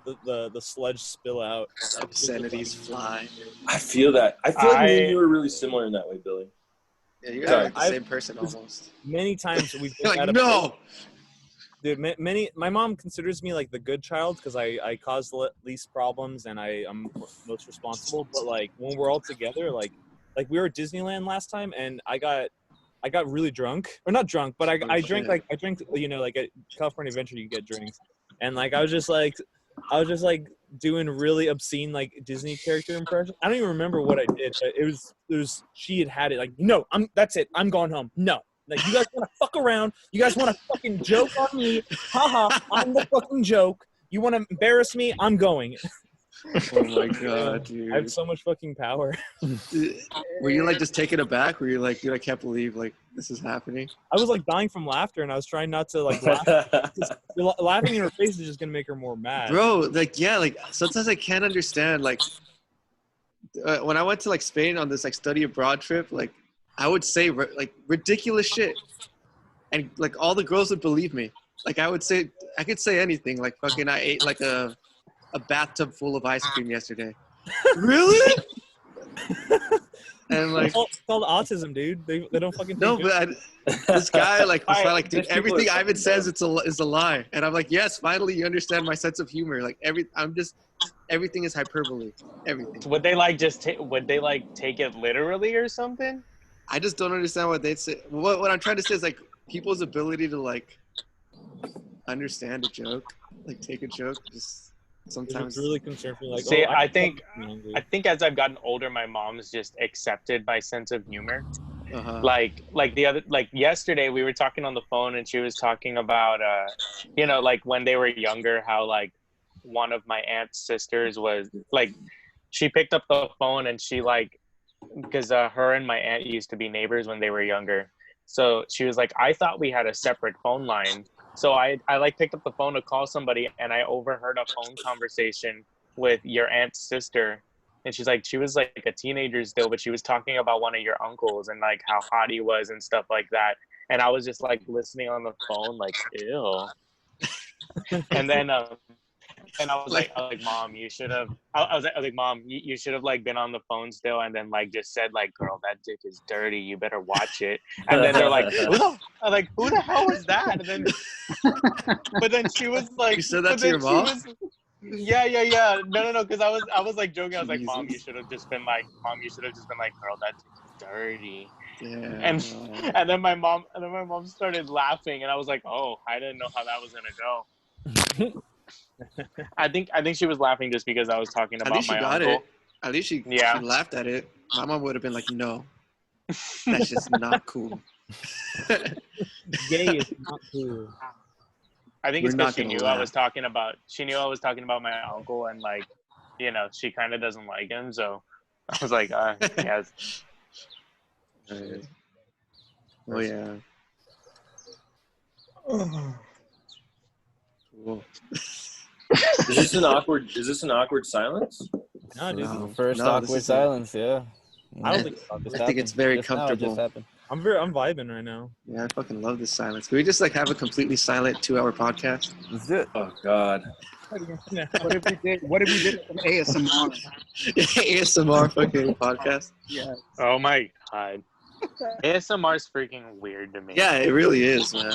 the sludge spill out. obscenities fly. I feel that. I feel like me and you are really similar in that way, Billy. Yeah, you guys are the I've- same person almost. Many times we've You're been like, at a no! Dude, my mom considers me the good child because I cause the least problems and I'm most responsible. But when we're all together, like we were at Disneyland last time and I got really drunk, or not drunk, but I drank at California Adventure you get drinks, and I was just doing really obscene Disney character impression. I don't even remember what I did, but it was she had it no, that's it, I'm going home. No. You guys want to fuck around. You guys want to fucking joke on me. Haha, I'm the fucking joke. You want to embarrass me? I'm going. Oh my god, dude. I have so much fucking power. Were you like just taken aback? Were you like, dude, I can't believe like this is happening? I was like dying from laughter, and I was trying not to like laugh. Laughing in her face is just gonna make her more mad. Bro, like yeah, like sometimes I can't understand. Like when I went to like Spain on this like study abroad trip, like I would say like ridiculous shit, and like all the girls would believe me. Like I could say anything. Like fucking, I ate like a bathtub full of ice cream yesterday. Really? And like, it's called autism, dude. They don't fucking. No, but this guy like was like, dude, There's people everything who- Ivan says is a lie, and I'm like, yes, finally you understand my sense of humor. Like everything is hyperbole. Everything. Would they like just would they like take it literally or something? I just don't understand what they say. What I'm trying to say is like people's ability to like understand a joke, like take a joke, just sometimes. It's really concerned for me. Like, See, oh, I think as I've gotten older, my mom's just accepted my sense of humor. Uh-huh. Like yesterday we were talking on the phone and she was talking about you know, like when they were younger, how like one of my aunt's sisters was like, she picked up the phone and she like, because her and my aunt used to be neighbors when they were younger, so she was like, I thought we had a separate phone line. So I like picked up the phone to call somebody, and I overheard a phone conversation with your aunt's sister. And she's like, she was like a teenager still, but she was talking about one of your uncles and like how hot he was and stuff like that. And I was just like listening on the phone, like, ew. And then and I was like, Mom, you should have. I was like, Mom, you should have like been on the phone still, and then like just said like, girl, that dick is dirty. You better watch it. And then they're like, who the hell was that? And then, but then she was like, You said that to your mom? Yeah. No. Because I was like joking. I was like, Mom, you should have just been like, girl, that dick is dirty. Yeah. And then my mom started laughing, and I was like, oh, I didn't know how that was gonna go. I think she was laughing just because I was talking about At least she my got uncle. it. At least she Yeah. laughed at it. My mom would have been like, no, that's just not cool. Gay is not cool. I think We're it's not because she gonna knew laugh. I was talking about my uncle, and like, you know, she kind of doesn't like him, so I was like, yes. Oh yeah. Cool. Is this an awkward silence? No, dude. No. First No, this awkward is silence, yeah. I don't think I think it's very comfortable. I'm vibing right now. Yeah, I fucking love this silence. Can we just like have a completely silent 2-hour podcast? Let's do it. Oh God. What if we did some ASMR? ASMR fucking podcast. Yeah. Oh my God. ASMR is freaking weird to me. Yeah, it really is, man.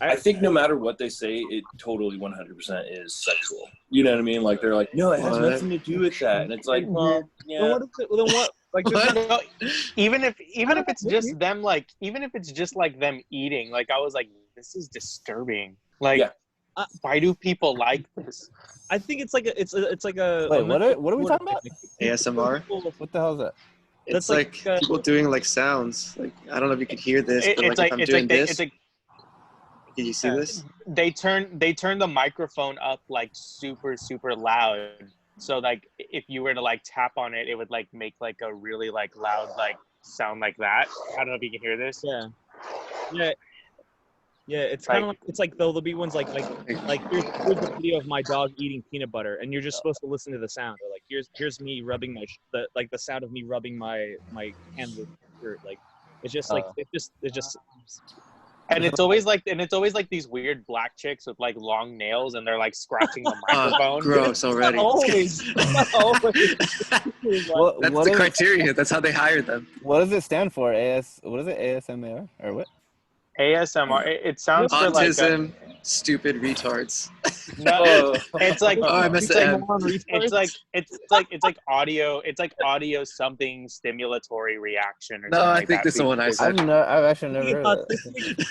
I think no matter what they say, it totally 100% is sexual. You know what I mean? Like they're like, no, it has What? nothing to do with that, and it's like, well, Then yeah. what is it? Then what? Like, What? No, even if it's just them, like, even if it's just like them eating, like, I was like, this is disturbing. Like, Yeah. why do people like this? I think it's like a. Wait, what are we talking about? ASMR? What the hell is that? It's That's like, like people doing like sounds. Like I don't know if you could hear this, but It's like if I'm doing this, it's can you see this? they turn the microphone up like super loud. So like if you were to like tap on it, it would like make like a really like loud like sound like that. I don't know if you can hear this. Yeah. It's kind of like it's like there'll be ones like here's a video of my dog eating peanut butter, and you're just supposed to listen to the sound, or like here's me rubbing the sound of me rubbing my hand with shirt. Like it's just like it's just. And it's always like these weird black chicks with like long nails, and they're like scratching the microphone. Gross already. Not always. What, That's what the is- criteria. That's how they hired them. What does it stand for? What is it? ASMR or what? ASMR. It sounds for like Autism, stupid retards. no. It's like Oh, I missed it's the like, M. it's like audio something stimulatory reaction or No, something I like think that. this is the one I said. I've actually never heard of that.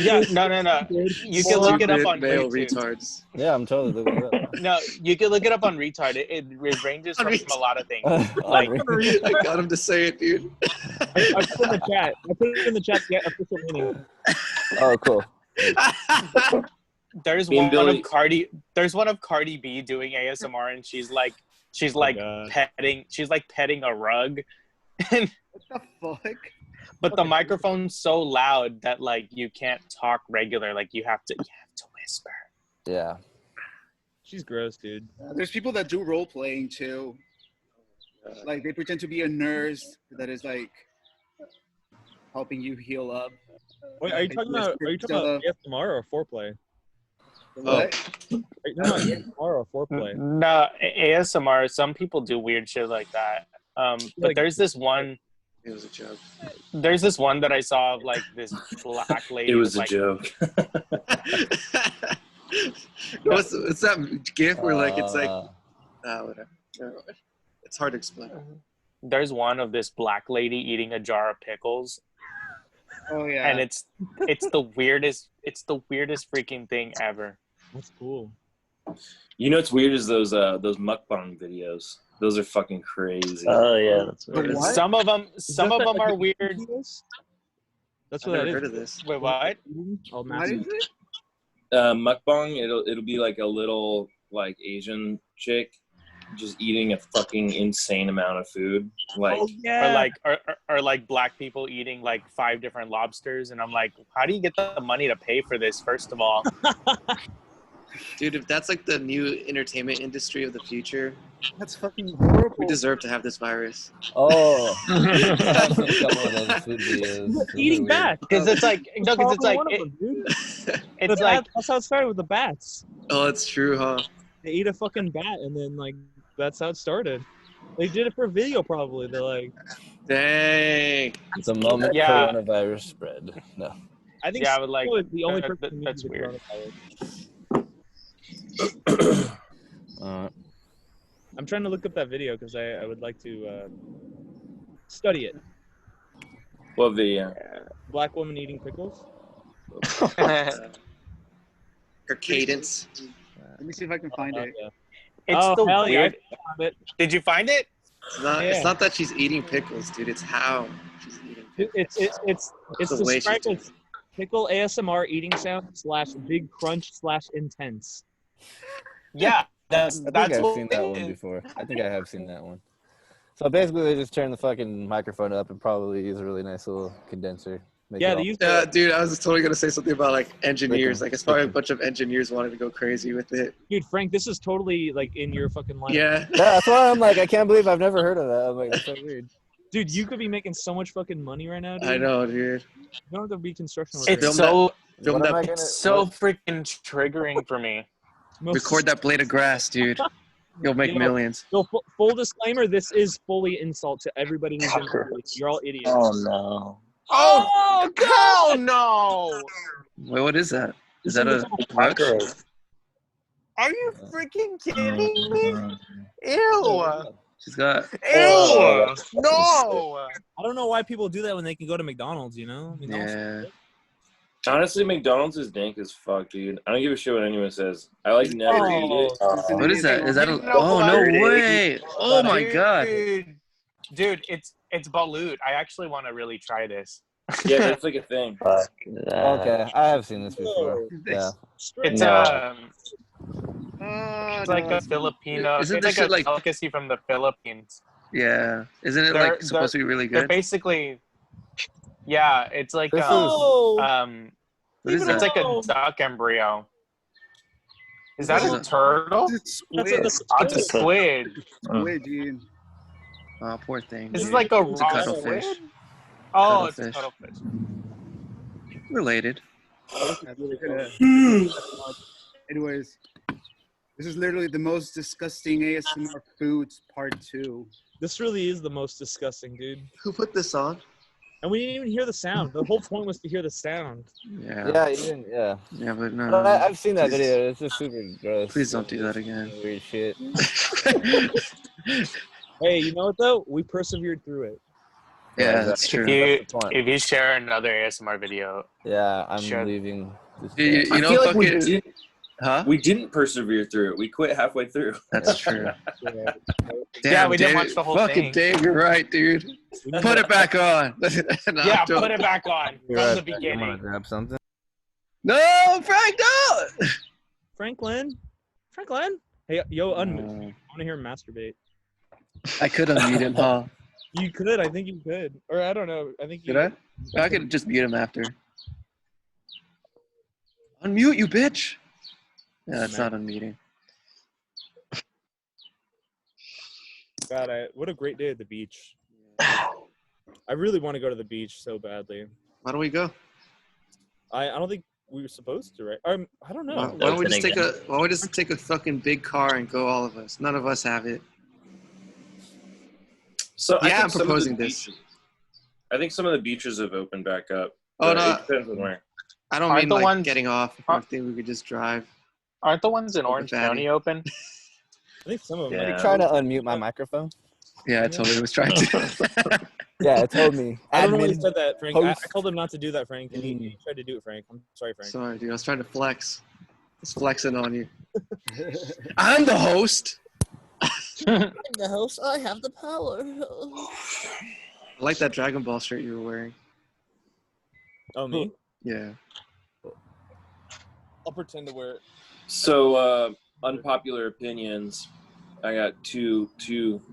Yeah, no. You can look it up on male YouTube. retards. Yeah, I'm totally looking it up. No, you can look it up on Retard. It ranges from a lot of things. Like I got him to say it, dude. I put it in the chat. I put it in the chat. Yeah, official meaning. Oh, cool. There's Me and one Billy- of Cardi B doing ASMR, and she's like God. petting a rug, and What the fuck? but the microphone's so loud that like you can't talk regular. Like you have to whisper. Yeah. She's gross, dude. There's people that do role playing too. Like they pretend to be a nurse that is like helping you heal up. Wait, are you talking about ASMR or foreplay? What? Are you talking about ASMR or foreplay? No, ASMR. Some people do weird shit like that. But Like- there's this one. It was a joke. There's this one that I saw of like this black lady. It was with, a like, joke. What's that gif where like it's like whatever. It's hard to explain. There's one of this black lady eating a jar of pickles, Oh yeah. and it's the weirdest freaking thing ever. That's cool. You know what's weird is those mukbang videos. Those are fucking crazy. Oh yeah, that's But weird. what? Some of them Is that are like weird. videos? That's I've what never that heard is. of this. Wait, what? Oh, What massive. is it? Mukbang, it'll be like a little like Asian chick just eating a fucking insane amount of food. Like Oh yeah. Or like black people eating like 5 different lobsters, and I'm like, how do you get the money to pay for this? First of all, Dude, if that's like the new entertainment industry of the future, That's fucking horrible. we deserve to have this virus. Oh. I've seen some of those food videos. Those are Eating weird. bats. because it's like no, because it's like One of it, them, dude. it's like That's how it started with the bats. Oh, it's true, huh? They eat a fucking bat, and then like that's how it started. They did it for video, probably. They're like, Dang. The moment Yeah. coronavirus spread. No. I think Yeah, I would like- Solo is the only person who that's needs the weird. coronavirus. Uh, I'm trying to look up that video because I would like to study it. what video? Black woman eating pickles. Her cadence. Let me see if I can find it. Yeah. it's Oh, the hell yeah, weird. I found it. Did you find it? It's Yeah. not that she's eating pickles, dude. It's how she's eating pickles. It's The way she described does as pickle ASMR eating sound / big crunch / intense. Yeah, that's I think that's I've what seen it that one is. before. I think I have seen that one. So basically, they just turn the fucking microphone up and probably use a really nice little condenser. Make Yeah, it they all- use Yeah, dude, I was totally gonna say something about like engineers. Freaking- Like it's probably a freaking- bunch of engineers wanted to go crazy with it. dude, Frank. This is totally like in your fucking line. Yeah. Yeah, that's why I'm like, I can't believe I've never heard of that. I'm like, that's so weird. Dude, you could be making so much fucking money right now, dude. I know, dude. You don't have to be construction It's worker. Film so Film What am that- I gonna? so what- freaking triggering for me. Most- Record that blade of grass, dude. You'll make You know, millions. So full disclaimer: this is fully insult to everybody who's in the You're all idiots. Oh no. Oh hell no! Wait, what is that? Is This that is a roach? Are you freaking kidding Mm-hmm. me? Ew! She's got. Ew! No! I don't know why people do that when they can go to McDonald's. You know? Yeah. Honestly, McDonald's is dank as fuck, dude. I don't give a shit what anyone says. I like never eat it. What is that? Is that a? You know Oh no what? way! Oh my god! Dude, it's balut. I actually want to really try this. Yeah, that's like a thing. Fuck that. Okay, I have seen this before. Yeah. It's No. it's like a Filipino. Isn't it's this like a shit like- delicacy from the Philippines. Yeah. Isn't it They're- like supposed to be really They're good? basically, yeah. It's like This Oh, What is it's that? like a duck embryo. Is that This a is turtle? It's that's squid. It's a squid. Squid, dude. Oh, poor thing. This is dude. like a It's a raw cuttlefish. squid. Oh, it's a Cuttlefish. cuttlefish. Related. Anyways, this is literally the most disgusting ASMR foods part 2. this really is the most disgusting, dude. Who put this on? And we didn't even hear the sound. The whole point was to hear the sound. Yeah. Yeah, even yeah. Yeah, but no. But I've seen that Please- video. It's just super gross. Please don't do that again. Weird shit. Hey, you know what though? We persevered through it. Yeah, that's true. That's the point. If you share another ASMR video, Yeah, I'm Sure. leaving. This You day. know, I feel like fucking, huh? we didn't persevere through it. We quit halfway through. That's true. Yeah. Damn, we didn't Dave, watch the whole fucking thing. Dave, you're right, dude. Put it back on. No, yeah, don't. put it back on You're from right. the I'm gonna beginning. grab something. No, Frank, no! Franklin. Hey, yo, I want to hear him masturbate. I could unmute him, huh? You could. I think you could. Or I don't know. I think you. Could I? I could just mute him after. Unmute, you bitch! Yeah, that's not unmuting. God, what a great day at the beach. I really want to go to the beach so badly. Why don't we go? I don't think we were supposed to, right? I don't know. Why don't we just take a fucking big car and go, all of us? None of us have it. So yeah, I'm proposing this. I think some of the beaches have opened back up. Oh no, it depends on where. I don't mean like getting off. I think we could just drive. Aren't the ones in Orange County open? I think some of them. Are you trying to unmute my microphone? Yeah, I totally was trying to. Yeah, it told me. I don't know why you said that, Frank. I told him not to do that, Frank, and he tried to do it, Frank. I'm sorry, Frank. Sorry, dude. I was trying to flex. Just flexing on you. I'm the host. I'm the host. I have the power. I like that Dragon Ball shirt you were wearing. Oh, me? Yeah. I'll pretend to wear it. So, unpopular opinions. I got two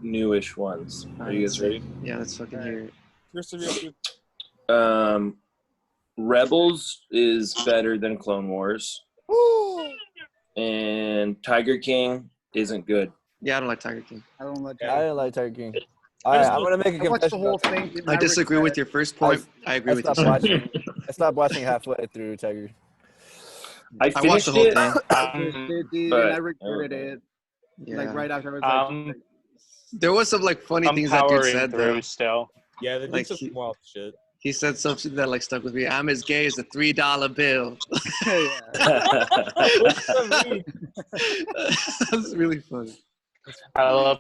newish ones. Are you guys ready? Yeah, let's fucking hear it. Rebels is better than Clone Wars. And Tiger King isn't good. Yeah, I don't like Tiger King. I don't like. I didn't like Tiger King. I'm gonna make a confession. I watched the whole thing. I disagree with your first point. I agree with you. I stopped watching halfway through Tiger. I watched the whole thing. But I regretted it. Yeah. Like right after I was there was some like funny things that dude said though. Still. Yeah, the dude said some wild shit. He said something that like stuck with me. I'm as gay as a $3 bill. That's really funny. I love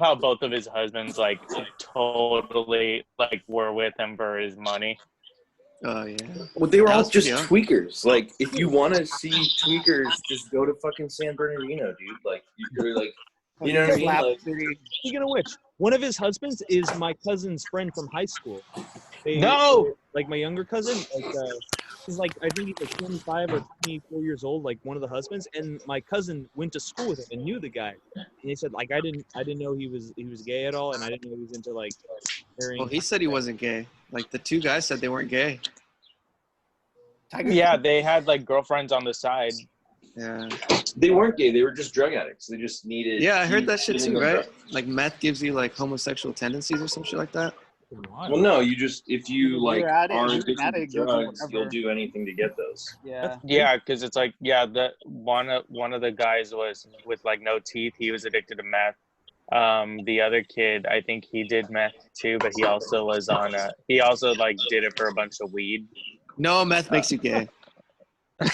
how both of his husbands like totally like were with him for his money. Oh yeah. Well, they were all just tweakers. Like, if you want to see tweakers, just go to fucking San Bernardino, dude. Like, you're like, you know what I mean? Like, speaking of which, one of his husbands is my cousin's friend from high school. Like my younger cousin, like he's like, I think he's like 25 or 24 years old, like one of the husbands, and my cousin went to school with him and knew the guy. And he said, like, I didn't know he was gay at all, and I didn't know he was into like marrying. Well, he said he wasn't gay. Like the two guys said they weren't gay. Yeah, they had like girlfriends on the side. Yeah. They weren't gay. They were just drug addicts. They just needed. Yeah, I heard that shit too, right? Like meth gives you like homosexual tendencies or some shit like that. Well, no, if you like are addicted to drugs, you'll do anything to get those. Yeah, because it's like the one of the guys was with like no teeth. He was addicted to meth. The other kid, I think he did meth too, but he also was on he also like did it for a bunch of weed. No, meth makes you gay. I've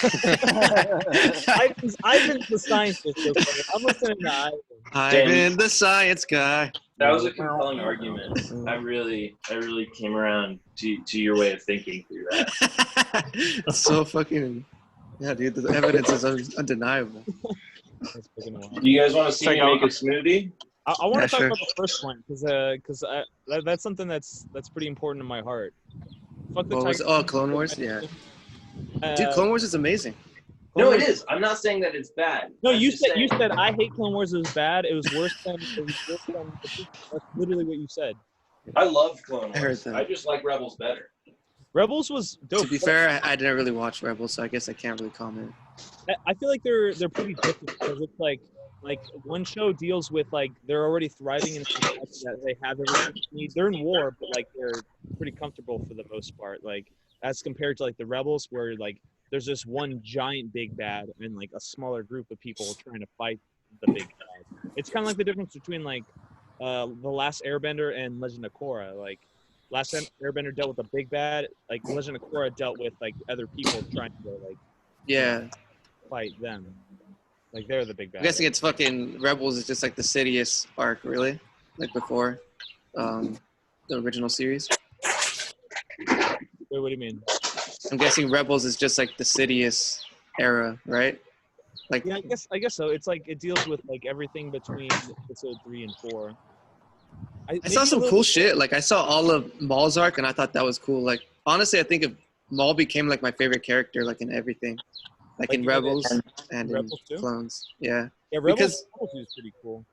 been the scientist. Okay? I'm listening to Ivan, the science guy. That was a compelling argument. I really came around to your way of thinking through that. It's so fucking dude. The evidence is undeniable. You guys want to see me make a smoothie? I want to talk about the first one because that's something that's pretty important in my heart. Fuck the Clone Wars, yeah. Dude, Clone Wars is amazing. No, it is. I'm not saying that it's bad. No, you said I hate Clone Wars. It was bad. It was worse than. That's literally what you said. I love Clone Wars. I just like Rebels better. Rebels was dope. To be fair, I didn't really watch Rebels, so I guess I can't really comment. I feel like they're pretty different because it's like one show deals with like they're already thriving in a society that they have everything they need. They're in war, but like they're pretty comfortable for the most part. Like as compared to like the Rebels, where like there's just one giant big bad and like a smaller group of people trying to fight the big bad. It's kind of like the difference between like The Last Airbender and Legend of Korra. Like Last Airbender dealt with a big bad, like Legend of Korra dealt with like other people trying to fight them. Like they're the big bad. I'm guessing it's fucking Rebels is just like the Sidious arc, really, like before the original series. Wait, what do you mean? I'm guessing Rebels is just like the Sidious era, right? Like yeah, I guess so. It's like it deals with like everything between episode 3 and 4. I saw some cool shit. Like I saw all of Maul's arc, and I thought that was cool. Like honestly, I think if Maul became like my favorite character, like in everything, like in you know, Rebels and in Rebels too? Clones. Yeah, Yeah, because Rebels is pretty cool.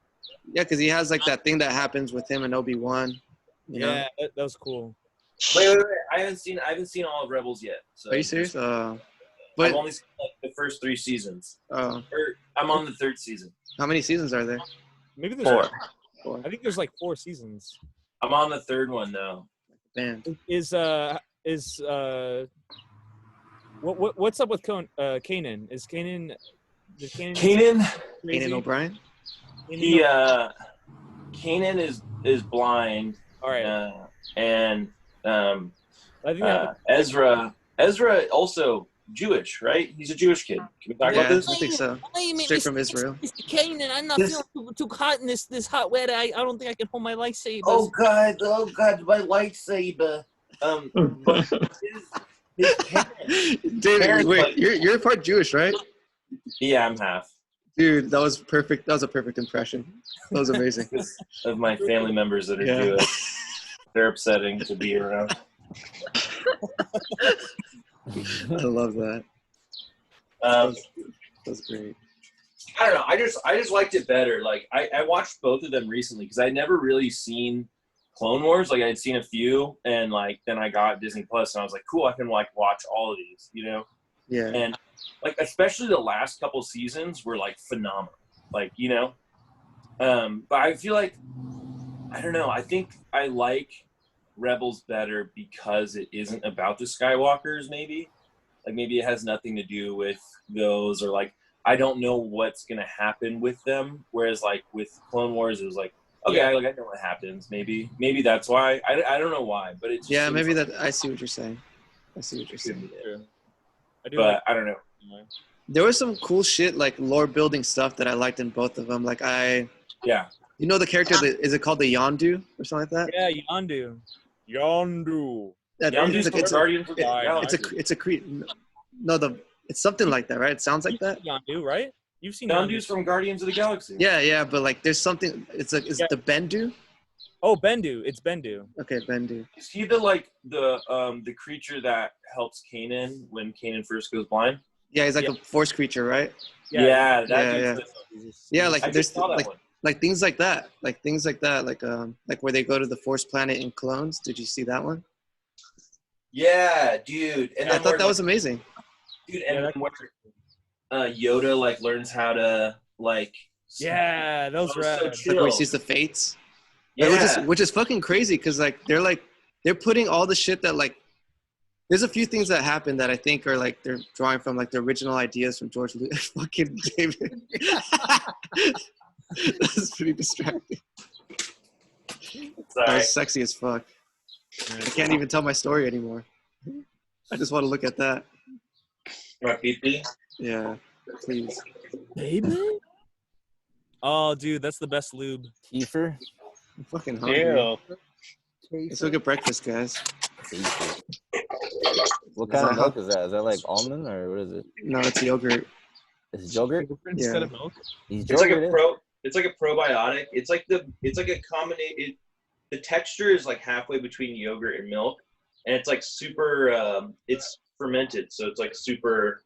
yeah, because he has like that thing that happens with him and Obi-Wan. You know? Yeah, that was cool. Wait. I haven't seen all of Rebels yet. So Are you serious? I've But only seen like the first 3 seasons. oh, Or I'm on the 3rd season. how many seasons are there? Maybe there's 4. Four. I think there's like 4 seasons. I'm on the 3rd one now. Damn. What's up with Kanan? Is Kanan Kanan O'Brien. Kanan is blind. All right. And I think Ezra also Jewish, right? He's a Jewish kid. Can we talk about Yeah, this? I think so. Straight from Israel. Mr. Kanan, I'm not feeling too hot in this hot weather. I don't think I can hold my lightsaber. Oh God, my lightsaber. But his David, wait, you're part Jewish, right? Yeah, I'm half. Dude, that was perfect. That was a perfect impression. That was amazing. Of my family members that are Jewish. They're upsetting to be around. I love that. That's great. I don't know. I just liked it better. Like I watched both of them recently because I'd never really seen Clone Wars. Like I'd seen a few, and like then I got Disney Plus, and I was like, cool, I can like watch all of these, you know? Yeah. And like especially the last couple seasons were like phenomenal. Like, you know. But I feel like I don't know. I think I like Rebels better because it isn't about the Skywalkers, maybe. Like maybe it has nothing to do with those, or like I don't know what's gonna happen with them. Whereas like with Clone Wars, it was like, okay, like I know what happens. Maybe that's why. I don't know why, but it's yeah. Maybe that. I see what you're saying. But I don't know. There was some cool shit like lore building stuff that I liked in both of them. Like you know the character that is it called the Yondu or something like that? Yeah, Yondu. It's a Creed. No, it's something like that, right? It sounds like that. Yondu, right? You've seen Yondu's from Guardians of the Galaxy. Yeah, but like there's something. Is it the Bendu? Oh, Bendu. It's Bendu. Okay, Bendu. Is he the creature that helps Kanan when Kanan first goes blind? Yeah, he's like a force creature, right? Yeah. Yeah, like there's saw that one. like things like that, like where they go to the Force planet in Clones. Did you see that one? Yeah, dude. And I thought that was amazing. Dude, and where Yoda like learns how to like. Yeah, those were like where he sees the fates. Yeah, which is fucking crazy because they're putting all the shit that like. There's a few things that happen that I think are like they're drawing from like the original ideas from George Lucas. Fucking David. That's pretty distracting. Sorry. That was sexy as fuck. I can't even tell my story anymore. I just want to look at that. My pee-pee? Yeah, please. Baby? Oh, dude, that's the best lube. Kefir. I'm fucking hungry. Ew. Let's look at breakfast, guys. What kind of milk is that? Is that like almond or what is it? No, it's yogurt. It's yogurt instead of milk. It's like a probiotic. It's like a combination. The texture is like halfway between yogurt and milk, and it's like super. It's fermented, so it's like super,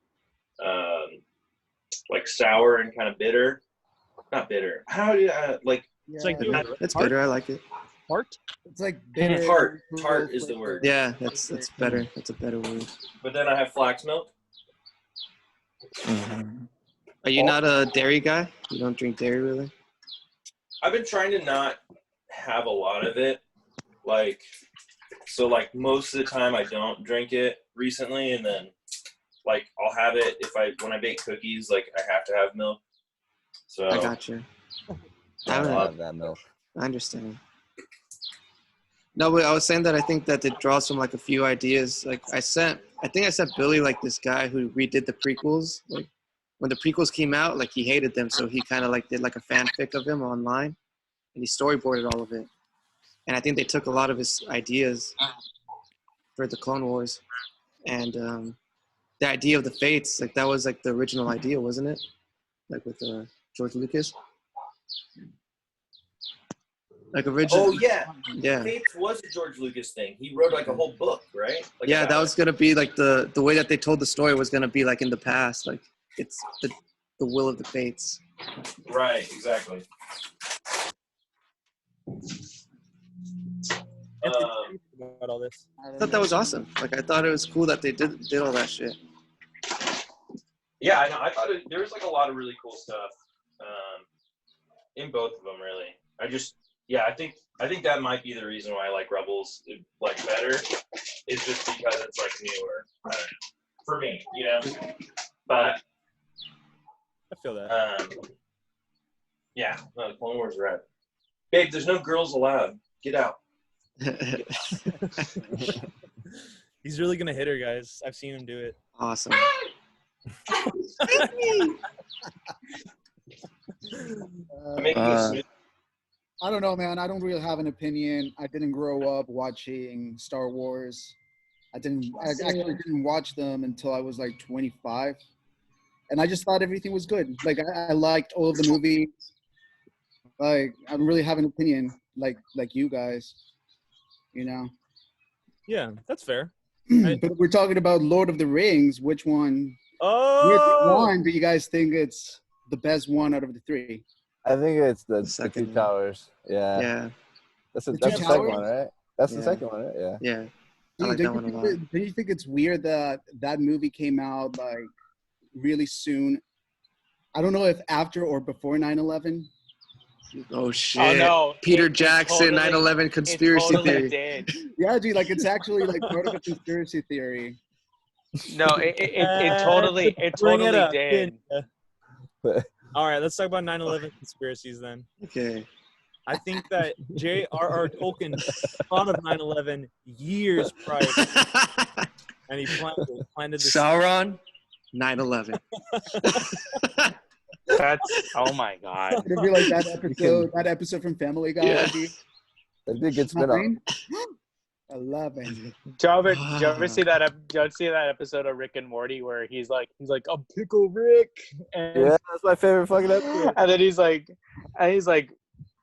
like sour and kind of bitter. Not bitter. How do you like? It's like It's bitter. I like it. tart. It's like Tart is the word. Yeah, that's better. That's a better word. But then I have flax milk. Are you not a dairy guy? You don't drink dairy, really? I've been trying to not have a lot of it. Like, so like most of the time I don't drink it recently, and then like I'll have it when I bake cookies. Like I have to have milk. So I got you. I don't have that milk. I understand. No, but I was saying that I think that it draws from like a few ideas. Like I think I sent Billy like this guy who redid the prequels. Like when the prequels came out, like he hated them, so he kind of like did like a fanfic of him online, and he storyboarded all of it. And I think they took a lot of his ideas for the Clone Wars, and the idea of the Fates, like that was like the original idea, wasn't it? Like with George Lucas. Like original. Oh yeah, Yeah. Fates was a George Lucas thing. He wrote like a whole book, right? Like Yeah, about that was gonna be like the way that they told the story was gonna be like in the past, like it's the will of the fates. it. Right, exactly. About all this. I thought that was awesome. Like I thought it was cool that they did all that shit. Yeah, I know. I thought there was like a lot of really cool stuff in both of them. Really, I think that might be the reason why I like Rebels like better. Is just because it's like newer for me, you know. But I feel that. Yeah, no, the Clone Wars rap. Babe, there's no girls allowed. Get out. He's really gonna hit her, guys. I've seen him do it. Awesome. I don't know, man. I don't really have an opinion. I didn't grow up watching Star Wars. I actually didn't watch them until I was like 25. And I just thought everything was good. Like I liked all of the movies. Like I don't really have an opinion like you guys, you know. Yeah, that's fair. But we're talking about Lord of the Rings. Which one do you guys think it's the best one out of the three? I think it's the second Two Towers. Yeah. Yeah. That's the Two second Towers? one, right? That's the Yeah. second one, right? Yeah. Yeah. I like that one a lot. Do you think it's weird that that movie came out like really soon? I don't know if after or before 9/11. Oh shit. Oh no. Peter It Jackson, totally- 9/11 conspiracy it totally theory. did. Yeah, dude, like it's actually like part of a conspiracy theory. No, it Bring totally up. did. All right, let's talk about 9/11 conspiracies then. Okay. I think that J.R.R. Tolkien thought of 9/11 years prior, and he planted this. Sauron, 9/11. That's oh my god. It'd be like that episode from Family Guy. Yeah. Dude. That'd be a good spin-off. 11. Do you ever see that? Do you ever see that episode of Rick and Morty where he's like, I'm Pickle Rick, and Yeah, that's my favorite fucking episode. and then he's like,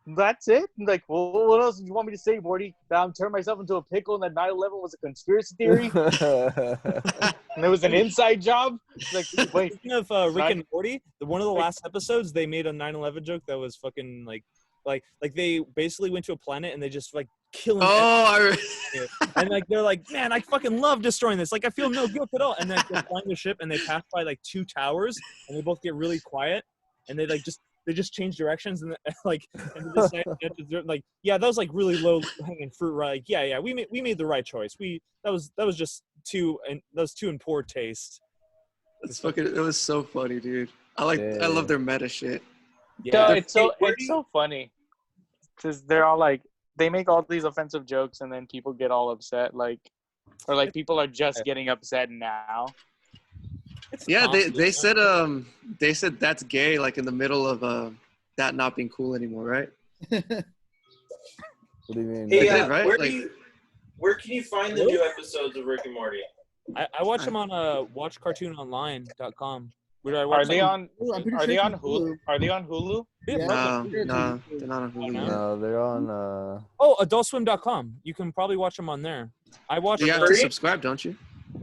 that's it? I'm like, well, what else do you want me to say, Morty? That I'm turning myself into a pickle and that 9/11 was a conspiracy theory and it was an inside job? Like, wait. Speaking of Rick and Morty, one of the last episodes they made a 9/11 joke that was fucking like they basically went to a planet and they just like killing. And like they're like, man, I fucking love destroying this. Like I feel no guilt at all. And then they're flying the ship and they pass by like two towers and they both get really quiet and they just change directions and like and they're like, yeah, that was like really low hanging fruit, right? Like, yeah, we made the right choice. That was just too in poor taste. It was so funny, dude. I love their meta shit. Yeah, no, it's so funny because they're all like, they make all these offensive jokes and then people get all upset, like, or like people are just getting upset now. Yeah, they said that's gay, like in the middle of that not being cool anymore, right? What do you mean? Hey, right? Where can you find the new episodes of Rick and Morty? I watch them on watchcartoononline.com. Are they on Hulu? Are they on Hulu? No, they're not on Hulu. No, they're on. AdultSwim.com. You can probably watch them on there. I watch. You have to subscribe, don't you?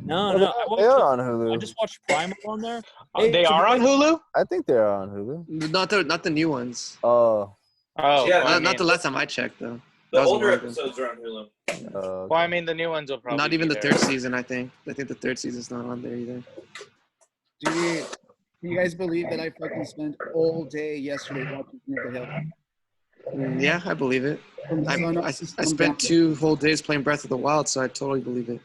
No. They are on Hulu. I just watched Prime on there. They are on Hulu? I think they're on Hulu. Not the new ones. Oh. Yeah, not the last time I checked though. The older episodes are on Hulu. Well, I mean, the new ones will probably. Not even the third season. I think the third season's not on there either. Dude, can you guys believe that I fucking spent all day yesterday watching King of the Hill? Yeah, I believe it. I spent 2 whole days playing Breath of the Wild, so I totally believe it.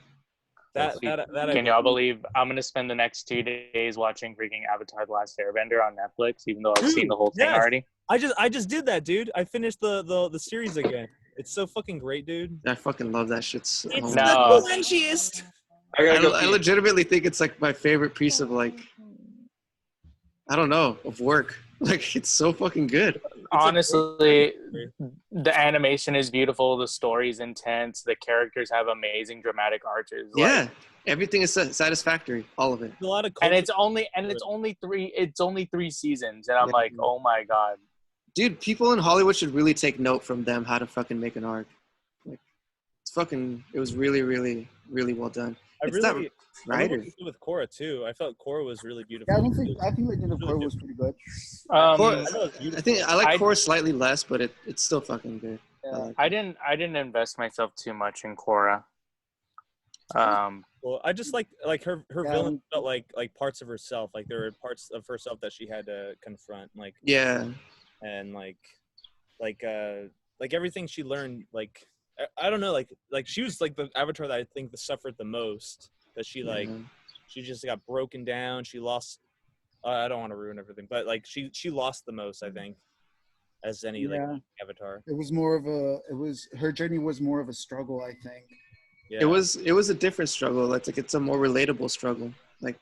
Can y'all believe I'm gonna spend the next 2 days watching freaking Avatar: The Last Airbender on Netflix, even though I've seen the whole thing already? I just did that, dude. I finished the series again. It's so fucking great, dude. I fucking love that shit so much. It's the clenchiest. I legitimately think it's like my favorite piece of like, I don't know, of work. Like it's so fucking good. Honestly, the animation is beautiful. The story is intense. The characters have amazing dramatic arches. Yeah, everything is satisfactory. All of it. A lot of and it's only 3 seasons, and I'm like, oh my god, Dude, people in Hollywood should really take note from them how to fucking make an arc. Like, it was really, really, really well done. I It's really, not I love right. what they did with Korra too. I felt Korra was really beautiful. Yeah, I think like the Core was pretty good. Korra, I know it's I beautiful. think I like Korra slightly less, but it's still fucking good. Yeah. I didn't invest myself too much in Korra. Well, I just like her Yeah, villain felt like parts of herself. Like there were parts of herself that she had to confront. Like Yeah. and like everything she learned. Like I don't know. Like she was like the avatar that I think that suffered the most. That she like she just got broken down. She lost. I don't want to ruin everything, but like she lost the most. I think as any like avatar. It was her journey was more of a struggle, I think. Yeah. It was a different struggle. It's a more relatable struggle. Like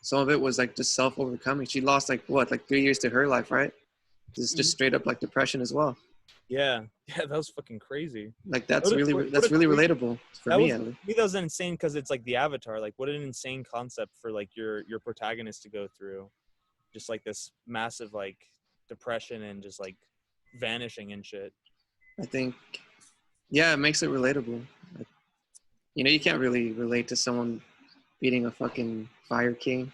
some of it was like just self-overcoming. She lost like 3 years to her life, right? It's just straight up like depression as well. Yeah, that was fucking crazy. Like that's really relatable for me. To me, that was insane because it's like the Avatar. Like, what an insane concept for like your protagonist to go through, just like this massive like depression and just like vanishing and shit. I think, yeah, it makes it relatable. Like, you know, you can't really relate to someone beating a fucking fire king.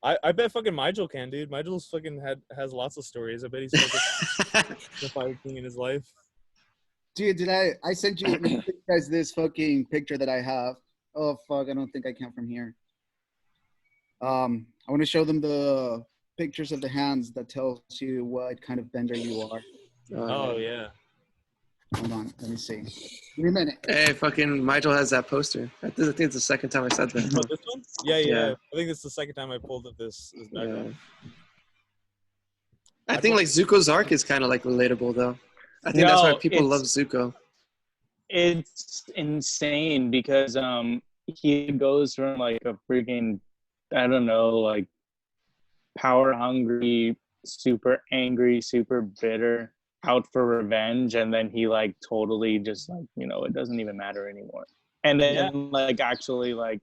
I bet fucking Nigel can, dude. Nigel's fucking has lots of stories. I bet he's fucking the fire king in his life. Dude, I sent you guys this fucking picture that I have. Oh fuck, I don't think I can from here. I want to show them the pictures of the hands that tells you what kind of bender you are. Oh yeah. Hold on, let me see. Give me a minute. Hey, fucking Nigel has that poster. I think it's the second time I said that. Oh, this one? Yeah. I think it's the second time I pulled up this background. I think like Zuko's arc is kind of like relatable though. I think that's why people love Zuko. It's insane because he goes from like a freaking, I don't know, like power hungry, super angry, super bitter, out for revenge, and then he like totally just like, you know, it doesn't even matter anymore. And then like actually like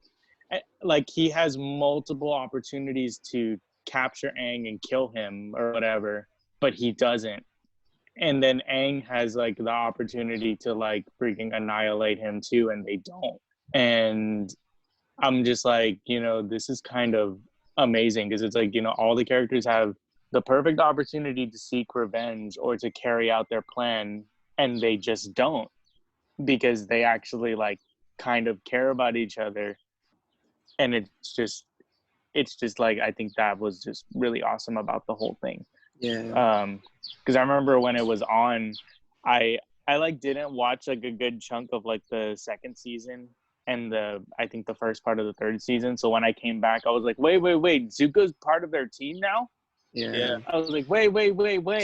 he has multiple opportunities to capture Aang and kill him or whatever, but he doesn't. And then Aang has like the opportunity to like freaking annihilate him too, and they don't. And I'm just like, you know, this is kind of amazing because it's like, you know, all the characters have the perfect opportunity to seek revenge or to carry out their plan, and they just don't, because they actually like kind of care about each other. And it's just like, I think that was just really awesome about the whole thing. Yeah. Because I remember when it was on, I like didn't watch like a good chunk of like the second season and I think the first part of the third season. So when I came back, I was like, wait, Zuko's part of their team now? Yeah. I was like, wait.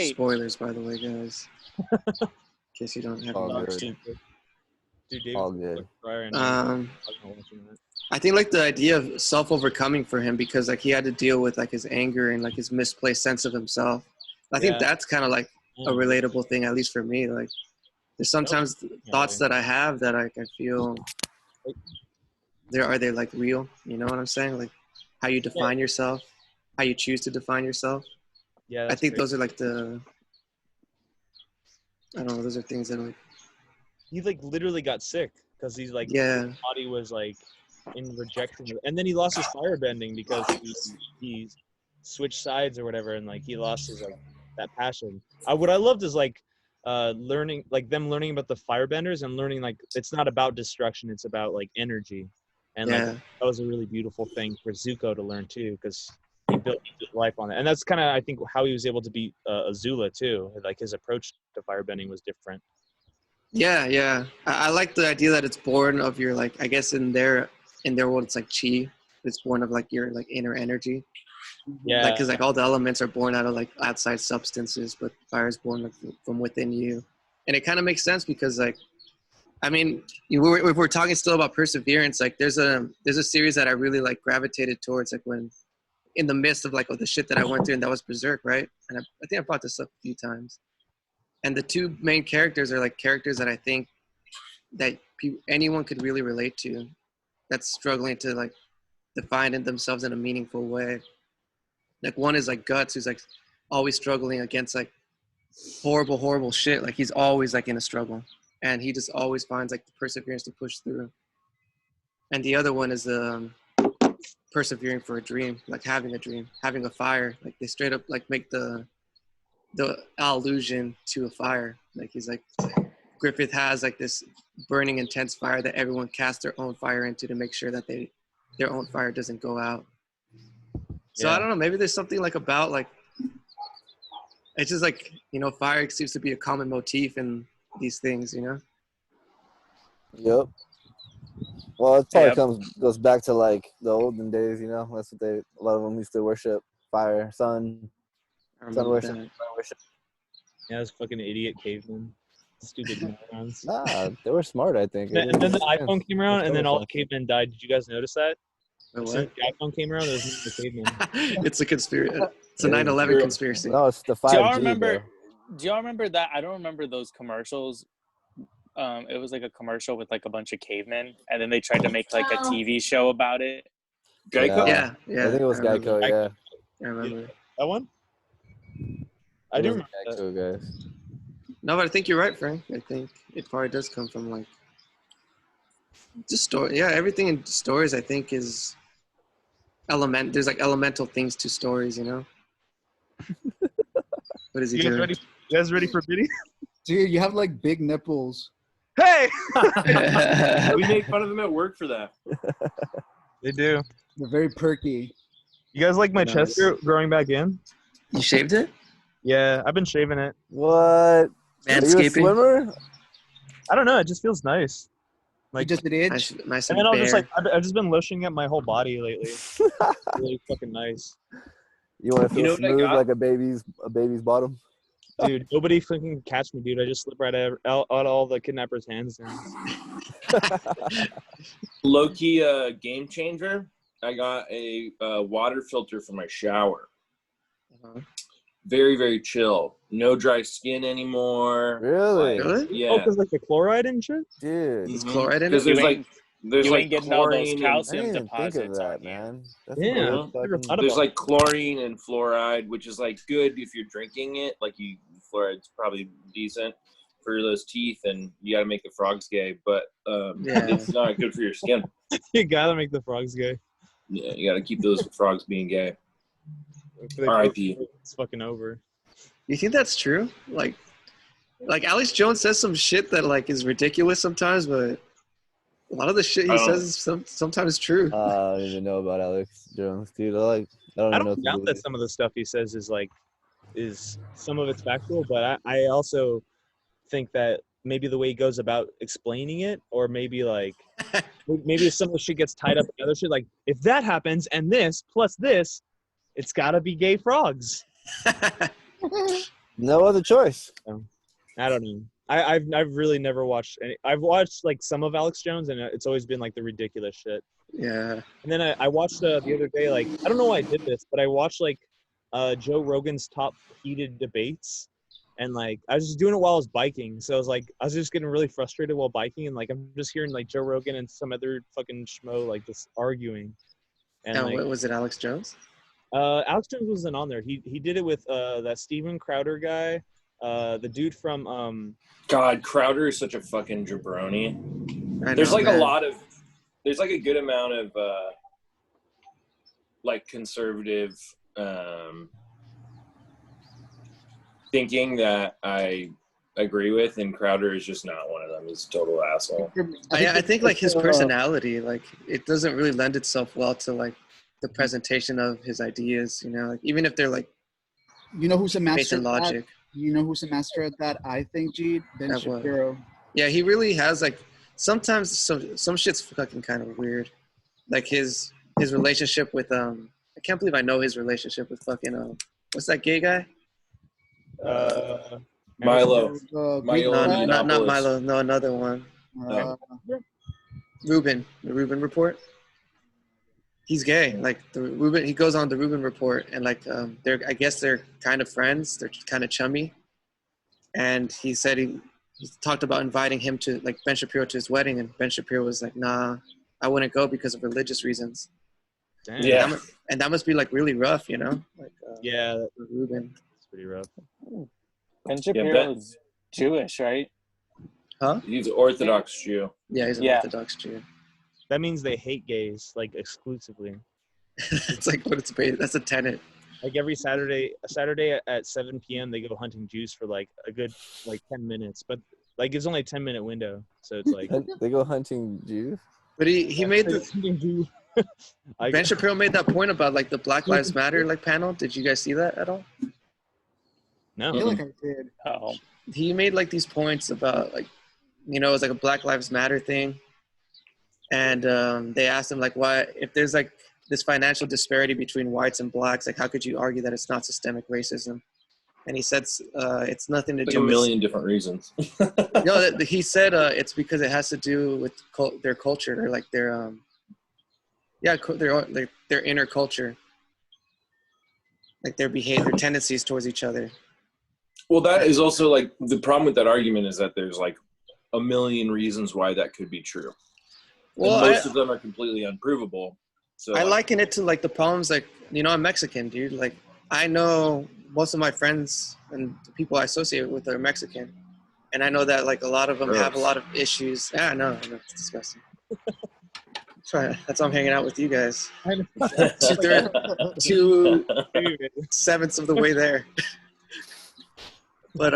Spoilers, by the way, guys. In case you don't have watched it. Dude, All good. I think like the idea of self-overcoming for him, because like he had to deal with like his anger and like his misplaced sense of himself. I think that's kind of like a relatable thing, at least for me. Like there's sometimes thoughts that I have that I feel are they like real? You know what I'm saying? Like how you define yourself, how you choose to define yourself. Yeah, I think those are like I don't know. Those are things that like. He like literally got sick because he's like his body was like in rejection, and then he lost his firebending because he switched sides or whatever, and like he lost his like that passion. What I loved is like learning about the firebenders and learning like it's not about destruction, it's about like energy, and like that was a really beautiful thing for Zuko to learn too, because he built his life on it. And that's kind of I think how he was able to beat Azula too. Like his approach to firebending was different. Yeah. I like the idea that it's born of your like, I guess in their world it's like chi. It's born of like your like inner energy. Yeah. Like because like all the elements are born out of like outside substances, but fire is born from within you. And it kind of makes sense because like, I mean, we're talking still about perseverance. Like there's a series that I really like gravitated towards, like when in the midst of like all the shit that I went through, and that was Berserk, right? And I think I brought this up a few times. And the two main characters are like characters that I think that anyone could really relate to, that's struggling to like define themselves in a meaningful way. Like one is like Guts, who's like always struggling against like horrible shit. Like he's always like in a struggle, and he just always finds like the perseverance to push through. And the other one is persevering for a dream, like having a dream, having a fire. Like they straight up like make the allusion to a fire. Like he's like, Griffith has like this burning intense fire that everyone casts their own fire into to make sure that their own fire doesn't go out. So I don't know, maybe there's something like about like, it's just like, you know, fire seems to be a common motif in these things, you know? Yep. Well, it probably goes back to like the olden days, you know. That's what a lot of them used to worship: fire, sun worship, sun worship. Yeah, those fucking idiot cavemen, stupid morons. Nah, they were smart, I think. And then the iPhone came around, and then all the cavemen died. Did you guys notice that? What? As soon as the iPhone came around, there was no cavemen. It's a conspiracy. It's a 9/11 conspiracy. No, it's the 5G. Do y'all remember that? I don't remember those commercials. It was like a commercial with like a bunch of cavemen, and then they tried to make like a TV show about it. Geico? Yeah. I think it was Geico, yeah. I remember. That one? I do remember Geico, guys. No, but I think you're right, Frank. I think it probably does come from like just story. Yeah, everything in stories I think is there's like elemental things to stories, you know? What is he doing? You guys ready for Biddy? Dude, you have like big nipples. Hey! We make fun of them at work for that. They do. They're very perky. You guys like my chest hair growing back in? You shaved it? Yeah, I've been shaving it. What? Manscaping? Are you a swimmer? I don't know. It just feels nice. Like just an itch. Nice and then I'll just like I've just been lotioning up my whole body lately. Really fucking nice. You want to feel smooth like a baby's bottom? Dude, nobody fucking catch me, dude. I just slip right out all the kidnappers' hands now. Low-key game changer. I got a water filter for my shower. Very, very chill. No dry skin anymore. Really? Yeah. Oh, because like the chloride and shit? Dude. There's chloride in it? Because there's you ain't getting all those chlorine calcium I didn't deposits think of that, on you. man. That's Yeah. there's like chlorine and fluoride, which is like good if you're drinking it. Like fluoride's probably decent for those teeth, and you got to make the frogs gay, but it's not good for your skin. You gotta make the frogs gay. Yeah, you got to keep those frogs being gay. R.I.P. It's fucking over. You think that's true? Like Alex Jones says some shit that like is ridiculous sometimes, but a lot of the shit he says is sometimes true. I don't even know about Alex Jones, dude. I don't doubt that some of the stuff he says is some of it's factual, but I also think that maybe the way he goes about explaining it, or maybe like maybe some of the shit gets tied up in other shit. Like if that happens and this plus this, it's gotta be gay frogs. No other choice. I don't know. I've really never watched any. I've watched like some of Alex Jones, and it's always been like the ridiculous shit. Yeah. And then I watched the other day, like I don't know why I did this, but I watched like Joe Rogan's top heated debates, and like I was just doing it while I was biking. So I was just getting really frustrated while biking, and like I'm just hearing like Joe Rogan and some other fucking schmo like just arguing. And like, what was it, Alex Jones? Alex Jones wasn't on there. He did it with that Steven Crowder guy, the dude from God, Crowder is such a fucking jabroni. There's like a good amount of like conservative thinking that I agree with, and Crowder is just not one of them. He's a total asshole. I think like his personality, like it doesn't really lend itself well to like the presentation of his ideas, you know, like even if they're like, you know who's a master at logic. You know who's a master at that? I think, G. Ben Shapiro. Yeah, he really has like sometimes some shit's fucking kind of weird, like his relationship with I can't believe I know his relationship with fucking what's that gay guy? Milo. No, not Milo. No, another one. Rubin, the Rubin Report. He's gay. Like he goes on the Rubin Report, and like I guess they're kind of friends. They're kind of chummy. And he said he talked about inviting him to like Ben Shapiro to his wedding, and Ben Shapiro was like, "Nah, I wouldn't go because of religious reasons." Damn. Yeah, and that must be like really rough, you know? Like yeah, Rubin. pretty rough. Ben Yeah, Shapiro is Jewish, right? Huh? He's Orthodox Jew. Yeah, he's an Yeah. Orthodox Jew. That means they hate gays, like exclusively. It's like what it's based. That's a tenet. Like every Saturday at 7 p.m. they go hunting Jews for like a good 10 minutes, but like it's only a 10-minute window, so it's like They go hunting Jews. But he made the I- Ben Shapiro made that point about like the Black Lives Matter like panel. Did you guys see that at all? I feel no. like I did. Oh, He made like these points about like, you know, it was like a Black Lives Matter thing, and they asked him like, why, if there's like this financial disparity between whites and blacks, like how could you argue that it's not systemic racism? And he said it's nothing to Like do a with. million different reasons. No, he said it's because it has to do with their culture, or like their their inner culture, like their behavior, tendencies towards each other. Well, that is also like the problem with that argument is that there's like a million reasons why that could be true. Well, And most of them are completely unprovable. So I liken it to like the problems, like, you know, I'm Mexican, dude. Like, I know most of my friends and the people I associate with are Mexican, and I know that like a lot of them have a Gross. lot of issues. Yeah, I know it's disgusting. That's why I'm hanging out with you guys. 2/7 of the way there. But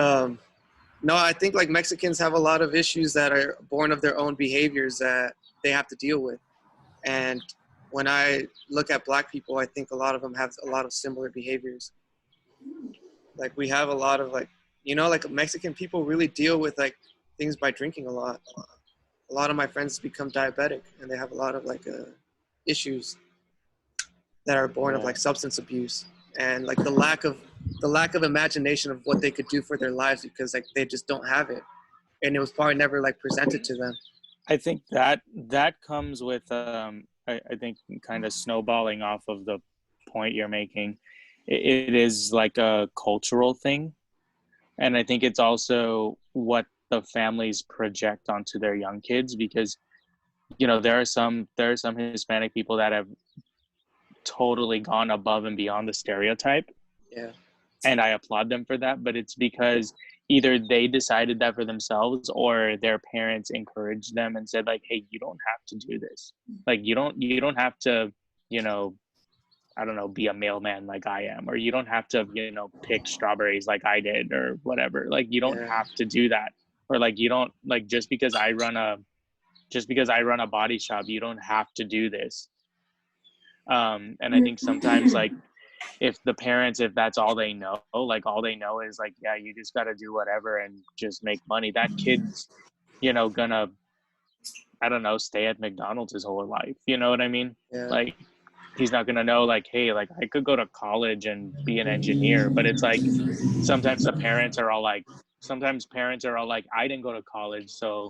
no, I think like Mexicans have a lot of issues that are born of their own behaviors that they have to deal with. And when I look at black people, I think a lot of them have a lot of similar behaviors. Like we have a lot of like, you know, like Mexican people really deal with like things by drinking a lot. A lot of my friends become diabetic, and they have a lot of like issues that are born of like substance abuse and like the lack of imagination of what they could do for their lives, because like they just don't have it, and it was probably never like presented to them. I think that comes with I think kind of snowballing off of the point you're making. It is like a cultural thing, and I think it's also what the families project onto their young kids, because you know there are some Hispanic people that have totally gone above and beyond the stereotype. Yeah. And I applaud them for that, but it's because either they decided that for themselves or their parents encouraged them and said like, hey, you don't have to do this. Like you don't have to, you know, I don't know, be a mailman like I am, or you don't have to, you know, pick strawberries like I did or whatever. Like you don't have to do that. Or like you don't, like just because I run a body shop, you don't have to do this. And I think sometimes like if that's all they know, like all they know is like, yeah, you just got to do whatever and just make money. That kid's, you know, gonna, I don't know, stay at McDonald's his whole life. You know what I mean? Yeah. Like he's not gonna know like, hey, like I could go to college and be an engineer, but it's like sometimes parents are all like, I didn't go to college, so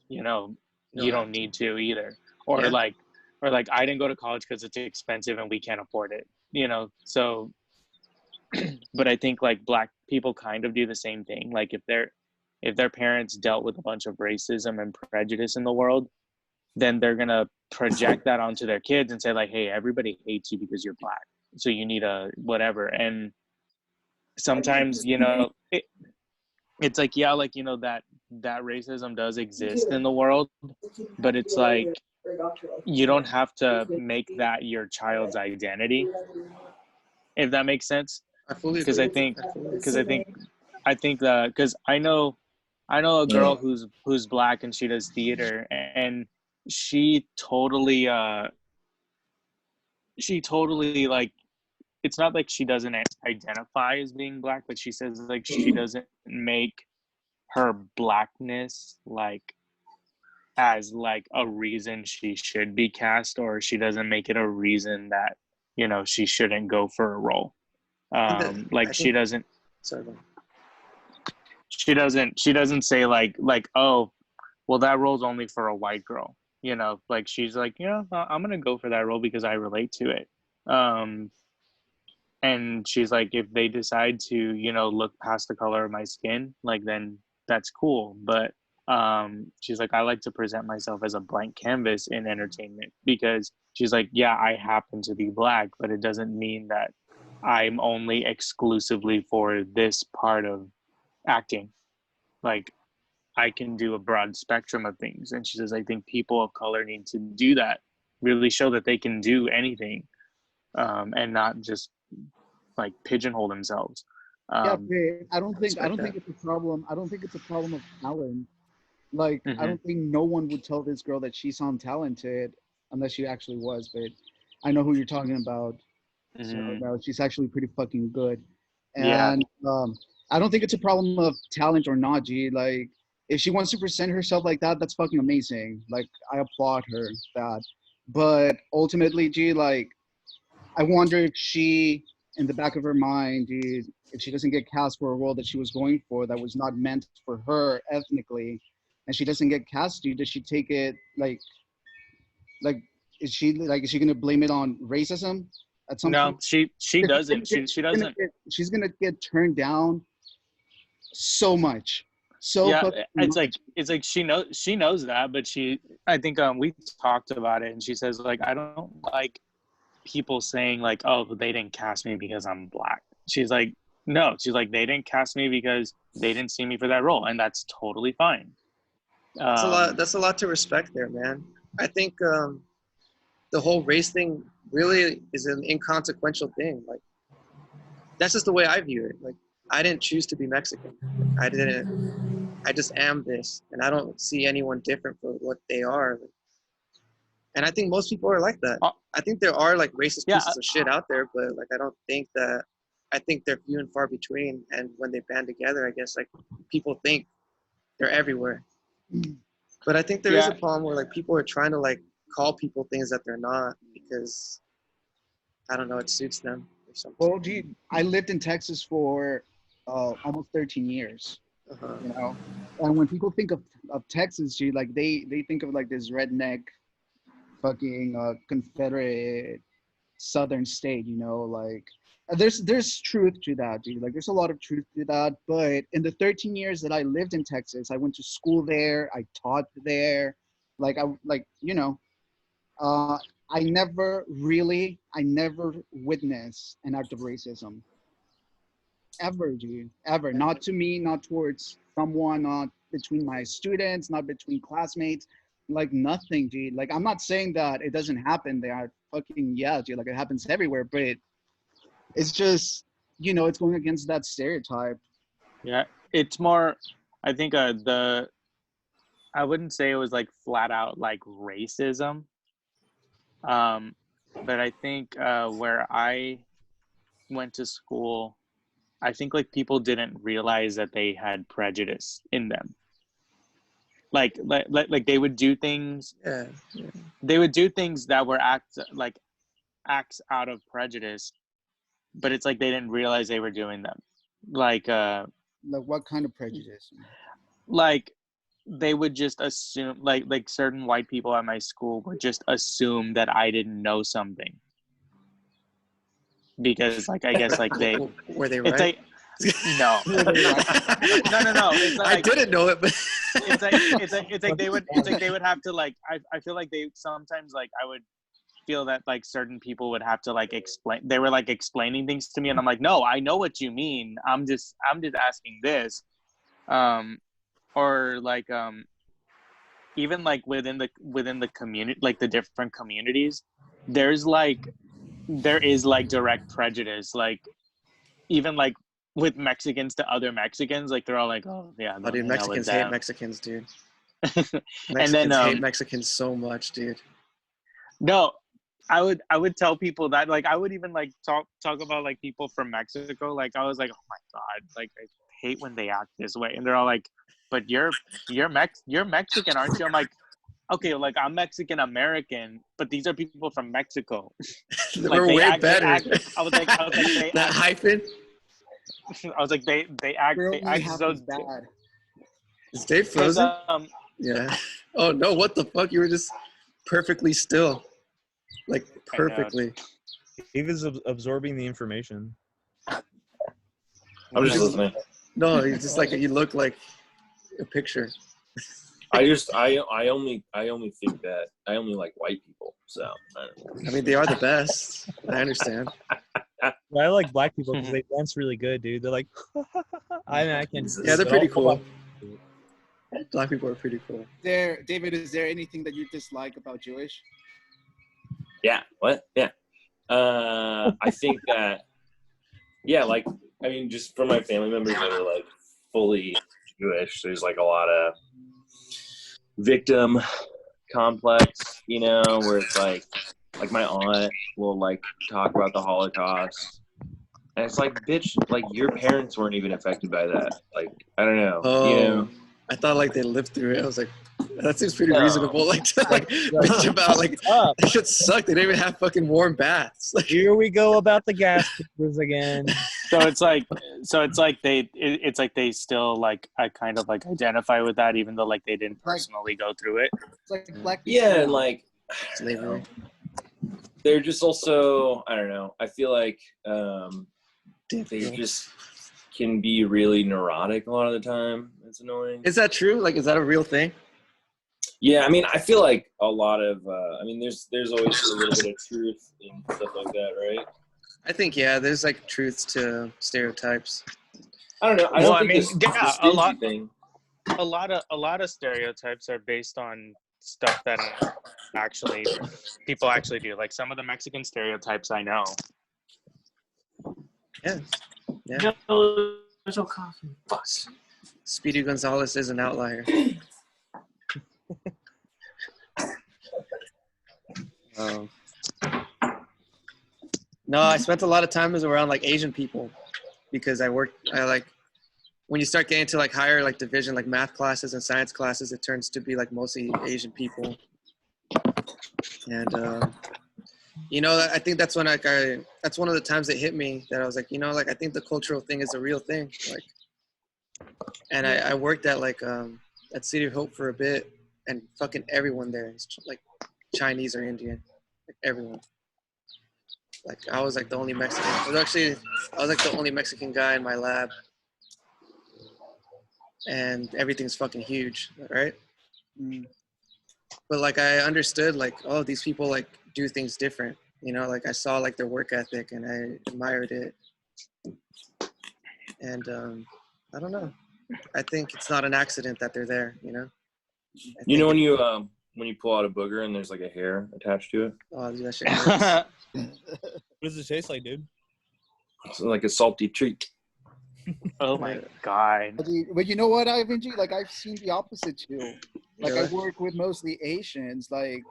you know, you don't need to either. Or like I didn't go to college because it's expensive and we can't afford it, you know. So but I think like black people kind of do the same thing. Like if their parents dealt with a bunch of racism and prejudice in the world, then they're gonna project that onto their kids and say like, hey, everybody hates you because you're black, so you need a whatever. And sometimes, you know, it's like, yeah, like, you know, that racism does exist in the world, but it's like you don't have to make that your child's identity, if that makes sense. Because I think because I know a girl who's black and she does theater, and she totally like, it's not like she doesn't identify as being black, but she says like she doesn't make her blackness like as like a reason she should be cast, or she doesn't make it a reason that, you know, she shouldn't go for a role. She doesn't say like, oh, well, that role's only for a white girl, you know. Like she's like, yeah, I'm gonna go for that role because I relate to it. And she's like, if they decide to, you know, look past the color of my skin, like, then that's cool. But she's like, I like to present myself as a blank canvas in entertainment, because she's like, yeah, I happen to be black, but it doesn't mean that I'm only exclusively for this part of acting. Like, I can do a broad spectrum of things. And she says, I think people of color need to do that, really show that they can do anything, and not just like pigeonhole themselves. Yeah, but I don't think that. it's a problem. I don't think it's a problem of talent. Like, I Mhm. don't think no one would tell this girl that she's untalented unless she actually was. But I know who you're talking about. So Mhm. no, she's actually pretty fucking good. Yeah. And I don't think it's a problem of talent or not, G. Like, if she wants to present herself like that, that's fucking amazing. Like, I applaud her that. But ultimately, G, like, I wonder if she, in the back of her mind, dude, if she doesn't get cast for a role that she was going for that was not meant for her ethnically, and she doesn't get cast, dude, does she take it like is she gonna blame it on racism at some No, point? she doesn't. She doesn't. She's gonna get turned down so much, so Yeah, fucking it's much. like she knows that, but I think we talked about it, and she says like, I don't like people saying like, oh, they didn't cast me because I'm black. She's like, no, she's like, they didn't cast me because they didn't see me for that role, and that's totally fine. That's a lot to respect there, man. I think the whole race thing really is an inconsequential thing. Like, that's just the way I view it. Like, I didn't choose to be Mexican. I just am this, and I don't see anyone different for what they are. And I think most people are like that. I think there are like racist Yeah. pieces of shit out there, but like I think they're few and far between. And when they band together, I guess like people think they're everywhere. But I think there is a problem where like people are trying to like call people things that they're not because I don't know, it suits them or something. Well, gee, I lived in Texas for almost 13 years. Uh-huh. You know, and when people think of Texas, gee, like they think of like this redneck, fucking Confederate Southern state. You know, like there's truth to that, dude. Like there's a lot of truth to that. But in the 13 years that I lived in Texas, I went to school there. I taught there. Uh, I never witnessed an act of racism. Ever, dude. Ever. Not to me, not towards someone, not between my students, not between classmates. Like nothing, dude. Like I'm not saying that it doesn't happen. They are fucking yeah, dude. Like it happens everywhere, but it's just, it's going against that stereotype. Yeah, it's more. I think I wouldn't say it was like flat out like racism. But I think where I went to school, I think like people didn't realize that they had prejudice in them. Like they would do things. Yeah. They would do things that were acts out of prejudice, but it's like they didn't realize they were doing them. Like what kind of prejudice? Like they would just assume like certain white people at my school would just assume that I didn't know something. Because like I guess like they were they right? It's like no. no. It's like, I didn't know it, but it's like they would have to like I feel like they sometimes like I would feel that like certain people would have to like explain. They were like explaining things to me, and I'm like, no, I know what you mean. I'm just asking this, or like even like within the community, like the different communities, there is like direct prejudice, like even like with Mexicans to other Mexicans, like they're all like, oh yeah, oh, dude, Mexicans hate Mexicans, dude. Mexicans hate Mexicans so much, dude. No, I would tell people that, like I would even like talk about like people from Mexico. Like I was like, oh my god, like I hate when they act this way, and they're all like, but you're Mexican, aren't you? I'm like, okay, like I'm Mexican American, but these are people from Mexico. Like, we're way better. I was like that hyphen. I was like, they act so bad. Is Dave frozen? Yeah. Oh no! What the fuck? You were just perfectly still, like perfectly. Dave is absorbing the information. I'm just listening. No, he's just like you look like a picture. I only think that I only like white people. So I mean, they are the best. I understand. I like black people because they dance really good, dude. They're like, I mean, I can. Yeah, they're pretty cool. Black people are pretty cool. David, is there anything that you dislike about Jewish? Yeah. What? Yeah. I think that. Yeah, like I mean, just for my family members that are like fully Jewish, there's like a lot of victim complex, you know, where it's like my aunt will like talk about the Holocaust, and it's like, bitch, like your parents weren't even affected by that. Like, I don't know, you know. I thought like they lived through it. I was like, that seems pretty reasonable. Like to like bitch about like that shit sucked. They didn't even have fucking warm baths. Like, here we go about the gas chambers again. So it's like they still like I kind of like identify with that, even though like they didn't personally go through it. It's like black. Yeah, and like slavery. They're just also, I don't know. I feel like they just can be really neurotic a lot of the time. It's annoying. Is that true? Like, is that a real thing? Yeah, I mean, I feel like a lot of, I mean, there's always a little bit of truth in stuff like that, right? I think, yeah, there's like truth to stereotypes. I don't know. I mean, a lot of stereotypes are based on stuff that actually people actually do. Like some of the Mexican stereotypes I know. Yeah. There's no coffee. Fuss. Speedy Gonzalez is an outlier. No, I spent a lot of time around like Asian people because I like when you start getting to like higher like division like math classes and science classes, it turns to be like mostly Asian people. And you know, I think that's when like that's one of the times it hit me that I was like, you know, like I think the cultural thing is a real thing. Like, and I worked at like at City of Hope for a bit, and fucking everyone there is like Chinese or Indian, like everyone. Like I was like the only Mexican. I was like the only Mexican guy in my lab, and everything's fucking huge, right? But like I understood like, oh, these people like do things different, you know, like I saw like their work ethic and I admired it. And I don't know, I think it's not an accident that they're there, you know. You know when you pull out a booger and there's like a hair attached to it? Oh, that shit hurts. What does it taste like, dude? It's like a salty treat. Oh my god. But you know what, Ivan G? Like I've seen the opposite too. Like I work with mostly Asians. Like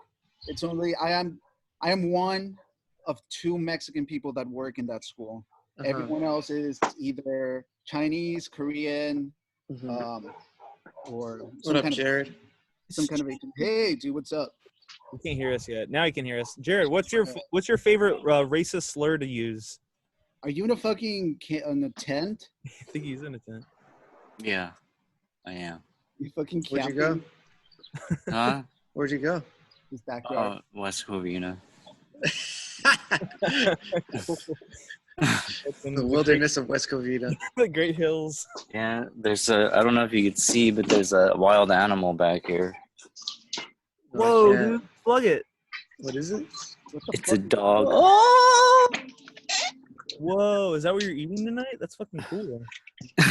it's only I am one of 2 Mexican people that work in that school. Everyone else is either Chinese, Korean, or what up, Jared? Some kind of Asian. Hey, dude, what's up? You can't hear us yet. Now you can hear us. Jared, what's your favorite racist slur to use? Are you in a fucking in a tent? I think he's in a tent. Yeah, I am. You fucking camping? Where'd you go? Huh? Where'd you go? His backyard. West Covina. The wilderness of West Covina. The Great Hills. Yeah, there's I don't know if you could see, but there's a wild animal back here. Whoa, dude, plug it. What is it? It's a dog. Oh! Whoa, is that what you're eating tonight? That's fucking cool.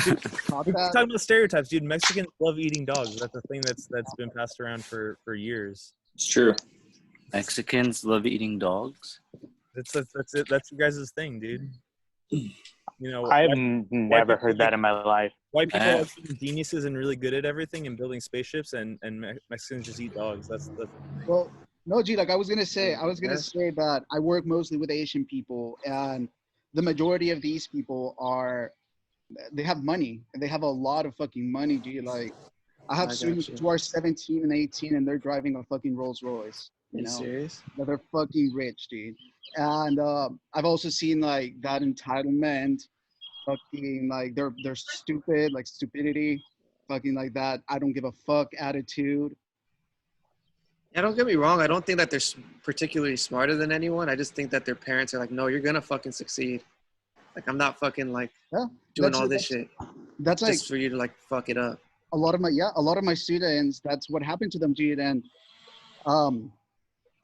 Dude, we're talking about stereotypes, dude. Mexicans love eating dogs. That's a thing that's been passed around for years. It's true. Mexicans love eating dogs. That's it. That's you guys' thing, dude. You know, I've never heard that in my life. White people are geniuses and really good at everything and building spaceships, and Mexicans just eat dogs. That's well, no, G. Like I was gonna say that I work mostly with Asian people, and the majority of these people they have money, and they have a lot of fucking money, G. Like I have students who are 17 and 18, and they're driving a fucking Rolls Royce. You know, serious? That they're fucking rich, dude. And I've also seen like that entitlement, fucking like they're stupid, like stupidity, fucking like that I don't give a fuck attitude. Yeah, don't get me wrong. I don't think that they're particularly smarter than anyone. I just think that their parents are like, no, you're gonna fucking succeed. Like I'm not fucking like doing all this shit. That's just like for you to like fuck it up. A lot of my students, that's what happened to them, G. And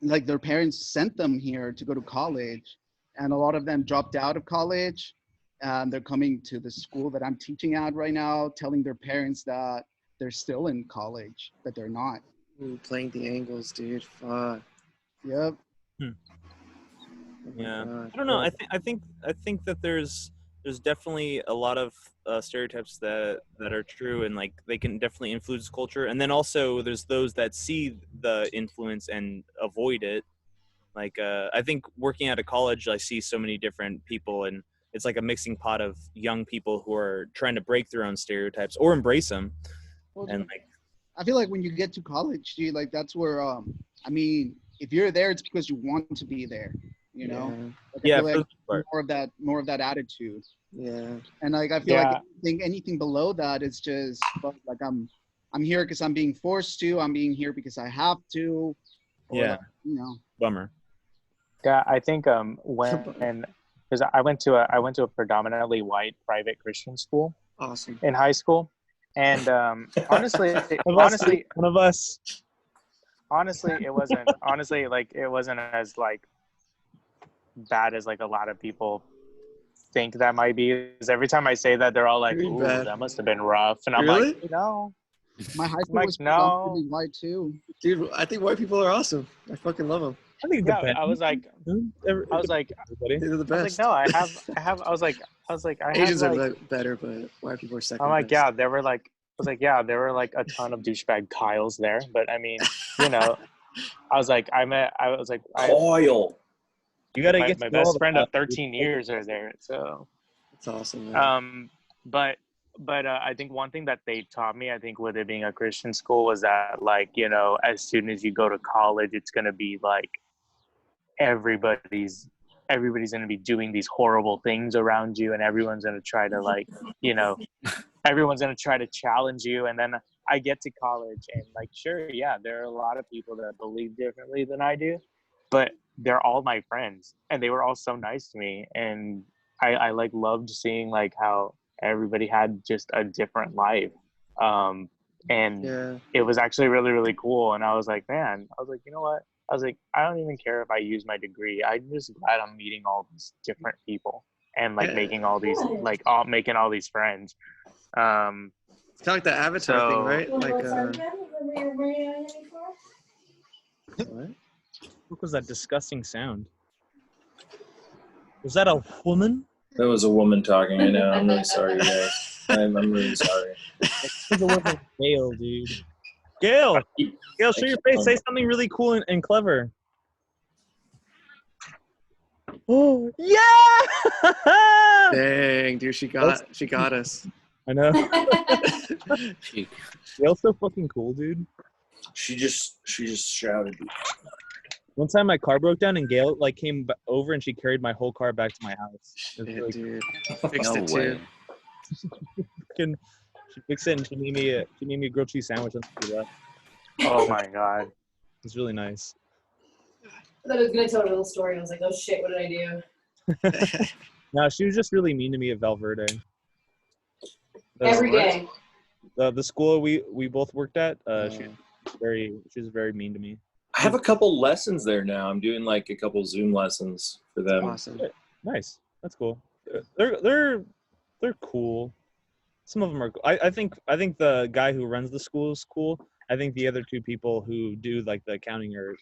like their parents sent them here to go to college, and a lot of them dropped out of college. They're coming to the school that I'm teaching at right now, telling their parents that they're still in college, but they're not. Ooh, playing the angles, dude. Fuck. Yep. Hmm. Oh my Yeah, God. I don't know. I think that there's definitely a lot of stereotypes that are true, and like they can definitely influence culture. And then also there's those that see the influence and avoid it. Like I think working at a college, I see so many different people, and it's like a mixing pot of young people who are trying to break their own stereotypes or embrace them. Well, And like, I feel like when you get to college, dude, like that's where I mean, if you're there, it's because you want to be there, you know. Like, yeah, I feel for like the most part. more of that attitude. Yeah. And like I feel like Yeah. anything below that is just like I'm here because I'm being forced to. I'm being here because I have to. Or Yeah. like, you know. Bummer. Yeah, I think when because I went to a predominantly white private Christian school Awesome. in high school, and honestly, One of us. honestly, it wasn't as like bad as like a lot of people think that might be. Because every time I say that, they're all like, Pretty "Ooh, bad. that must have been rough," and I'm Really? like, "No." My high school Like, was no. predominantly white too. Dude, I think white people are awesome. I fucking love them. I think Yeah, depends. I was like, Everybody. They're the I was like, best. no, I have. I was like, I have Asians are like. better, but white people are second I'm like, best. yeah, there were like, I was like, yeah, there were like a ton of douchebag Kyles there, but I mean, you know, I was like, Coil. You gotta get my to know all best the friend of stuff. 13 years are there, so. It's awesome, man. But I think one thing that they taught me, I think with it being a Christian school, was that like, you know, as soon as you go to college, it's gonna be like everybody's gonna be doing these horrible things around you, and everyone's gonna try to like, you know, everyone's gonna try to challenge you. And then I get to college, and like, sure, yeah, there are a lot of people that believe differently than I do, but they're all my friends, and they were all so nice to me, and I like loved seeing like how everybody had just a different life. And Yeah. it was actually really, really cool. And I was like, man, I was like, you know what? I was like, I don't even care if I use my degree. I'm just glad I'm meeting all these different people and like making all these making all these friends. It's kind of like the Avatar thing, right? Like what? What was that disgusting sound? Was that a woman? That was a woman talking. I know. I'm really sorry, guys. I'm really sorry. It wasn't Gail, dude. Gail, show your face. Say something really cool and clever. Oh yeah! Dang, dude, she got us. I know. Gail's so fucking cool, dude. She just shouted. One time my car broke down and Gail like came over and she carried my whole car back to my house. Shit, really dude. Fixed No it way. too. She fixed it and she made me a grilled cheese sandwich and she left. Oh my God. It's really nice. I thought I was gonna tell a little story. I was like, oh shit, what did I do? No, she was just really mean to me at Valverde. Every day. The school we both worked at, she was very mean to me. I have a couple lessons there now. I'm doing like a couple Zoom lessons for them. Awesome. Nice. That's cool. They're cool. Some of them are. I think the guy who runs the school is cool. I think the other two people who do like the accounting are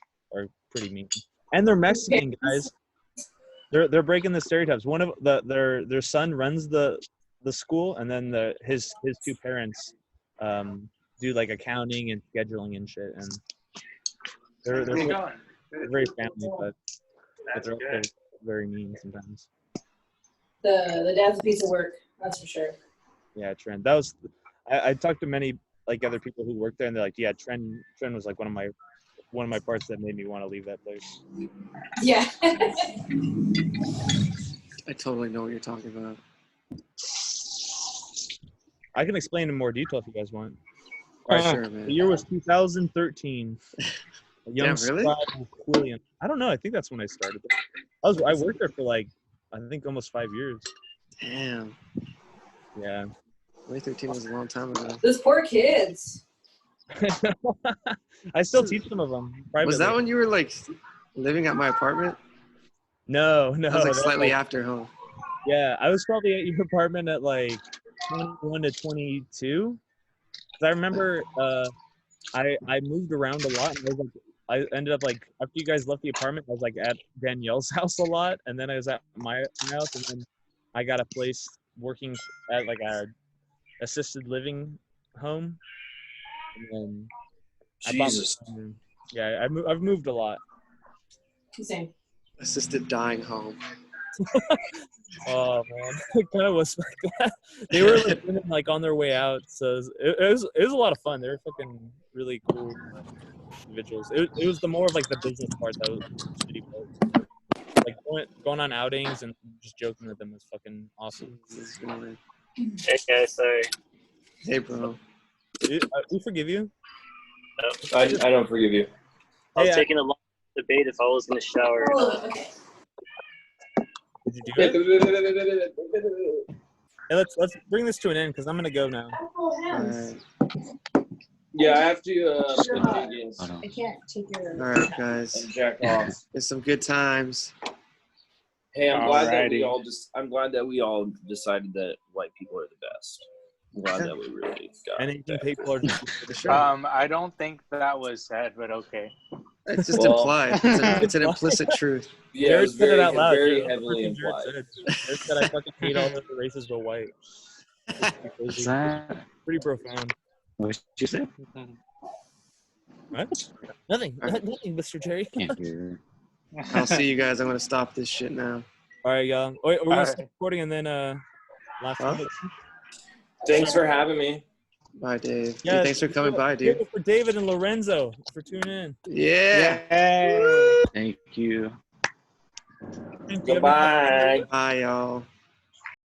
pretty mean. And they're Mexican guys. They're breaking the stereotypes. One of their son runs the school, and then his two parents do like accounting and scheduling and shit. And they're very family, but they're also very mean sometimes. The dad's a piece of work, that's for sure. Yeah, Trent. That was. I talked to many like other people who worked there, and they're like, yeah, Trent was like one of my parts that made me want to leave that place. Yeah. I totally know what you're talking about. I can explain in more detail if you guys want. All right, sure, man. The year was 2013. A young really? scribe of Quillian. I don't know. I think that's when I started. I worked there for like I think almost 5 years. Damn. Yeah. 2013 was a long time ago. Those poor kids. I still teach some of them privately. Was that when you were like living at my apartment? No. That was like that's slightly after home. Yeah, I was probably at your apartment at like 21 to 22. 'Cause I remember I moved around a lot, and I ended up like after you guys left the apartment, I was like at Danielle's house a lot, and then I was at my house, and then I got a place working at like a assisted living home, and then Jesus. I've moved a lot. Same. Assisted dying home. Oh man, it kind of was like that. They were like, like on their way out, so it was a lot of fun. They were fucking really cool individuals. It was the more of like the business part that was the shitty part. Like going on outings and just joking with them was fucking awesome. Hey guys, sorry. Hey bro. We forgive you. No. I don't forgive you. I was taking a long debate if I was in the shower. Okay. Did you do it? Hey, let's bring this to an end because I'm gonna go now. Yeah, I have to I can't take your. All right, guys. and jack off. It's some good times. Hey, I'm glad that we all decided that white people are the best. I'm glad that we really got And Asian people are Sure. I don't think that was said, but okay. It's just implied. It's an implicit truth. Yeah, Jared it was said it out loud. very Jared, heavily Jared implied. Jared said I fucking hate all the races but white. What's that? Pretty profound. What did you say? What? Nothing, Mr. Jerry. Can't hear. I'll see you guys. I'm gonna stop this shit now. All right, y'all. Wait, we're gonna start recording and then last minute. Thanks for having me. Bye, Dave. Yes, Hey, thanks for coming by, dude. For David and Lorenzo for tuning in. Yeah. Thank you. Thank you. Bye. Bye, y'all.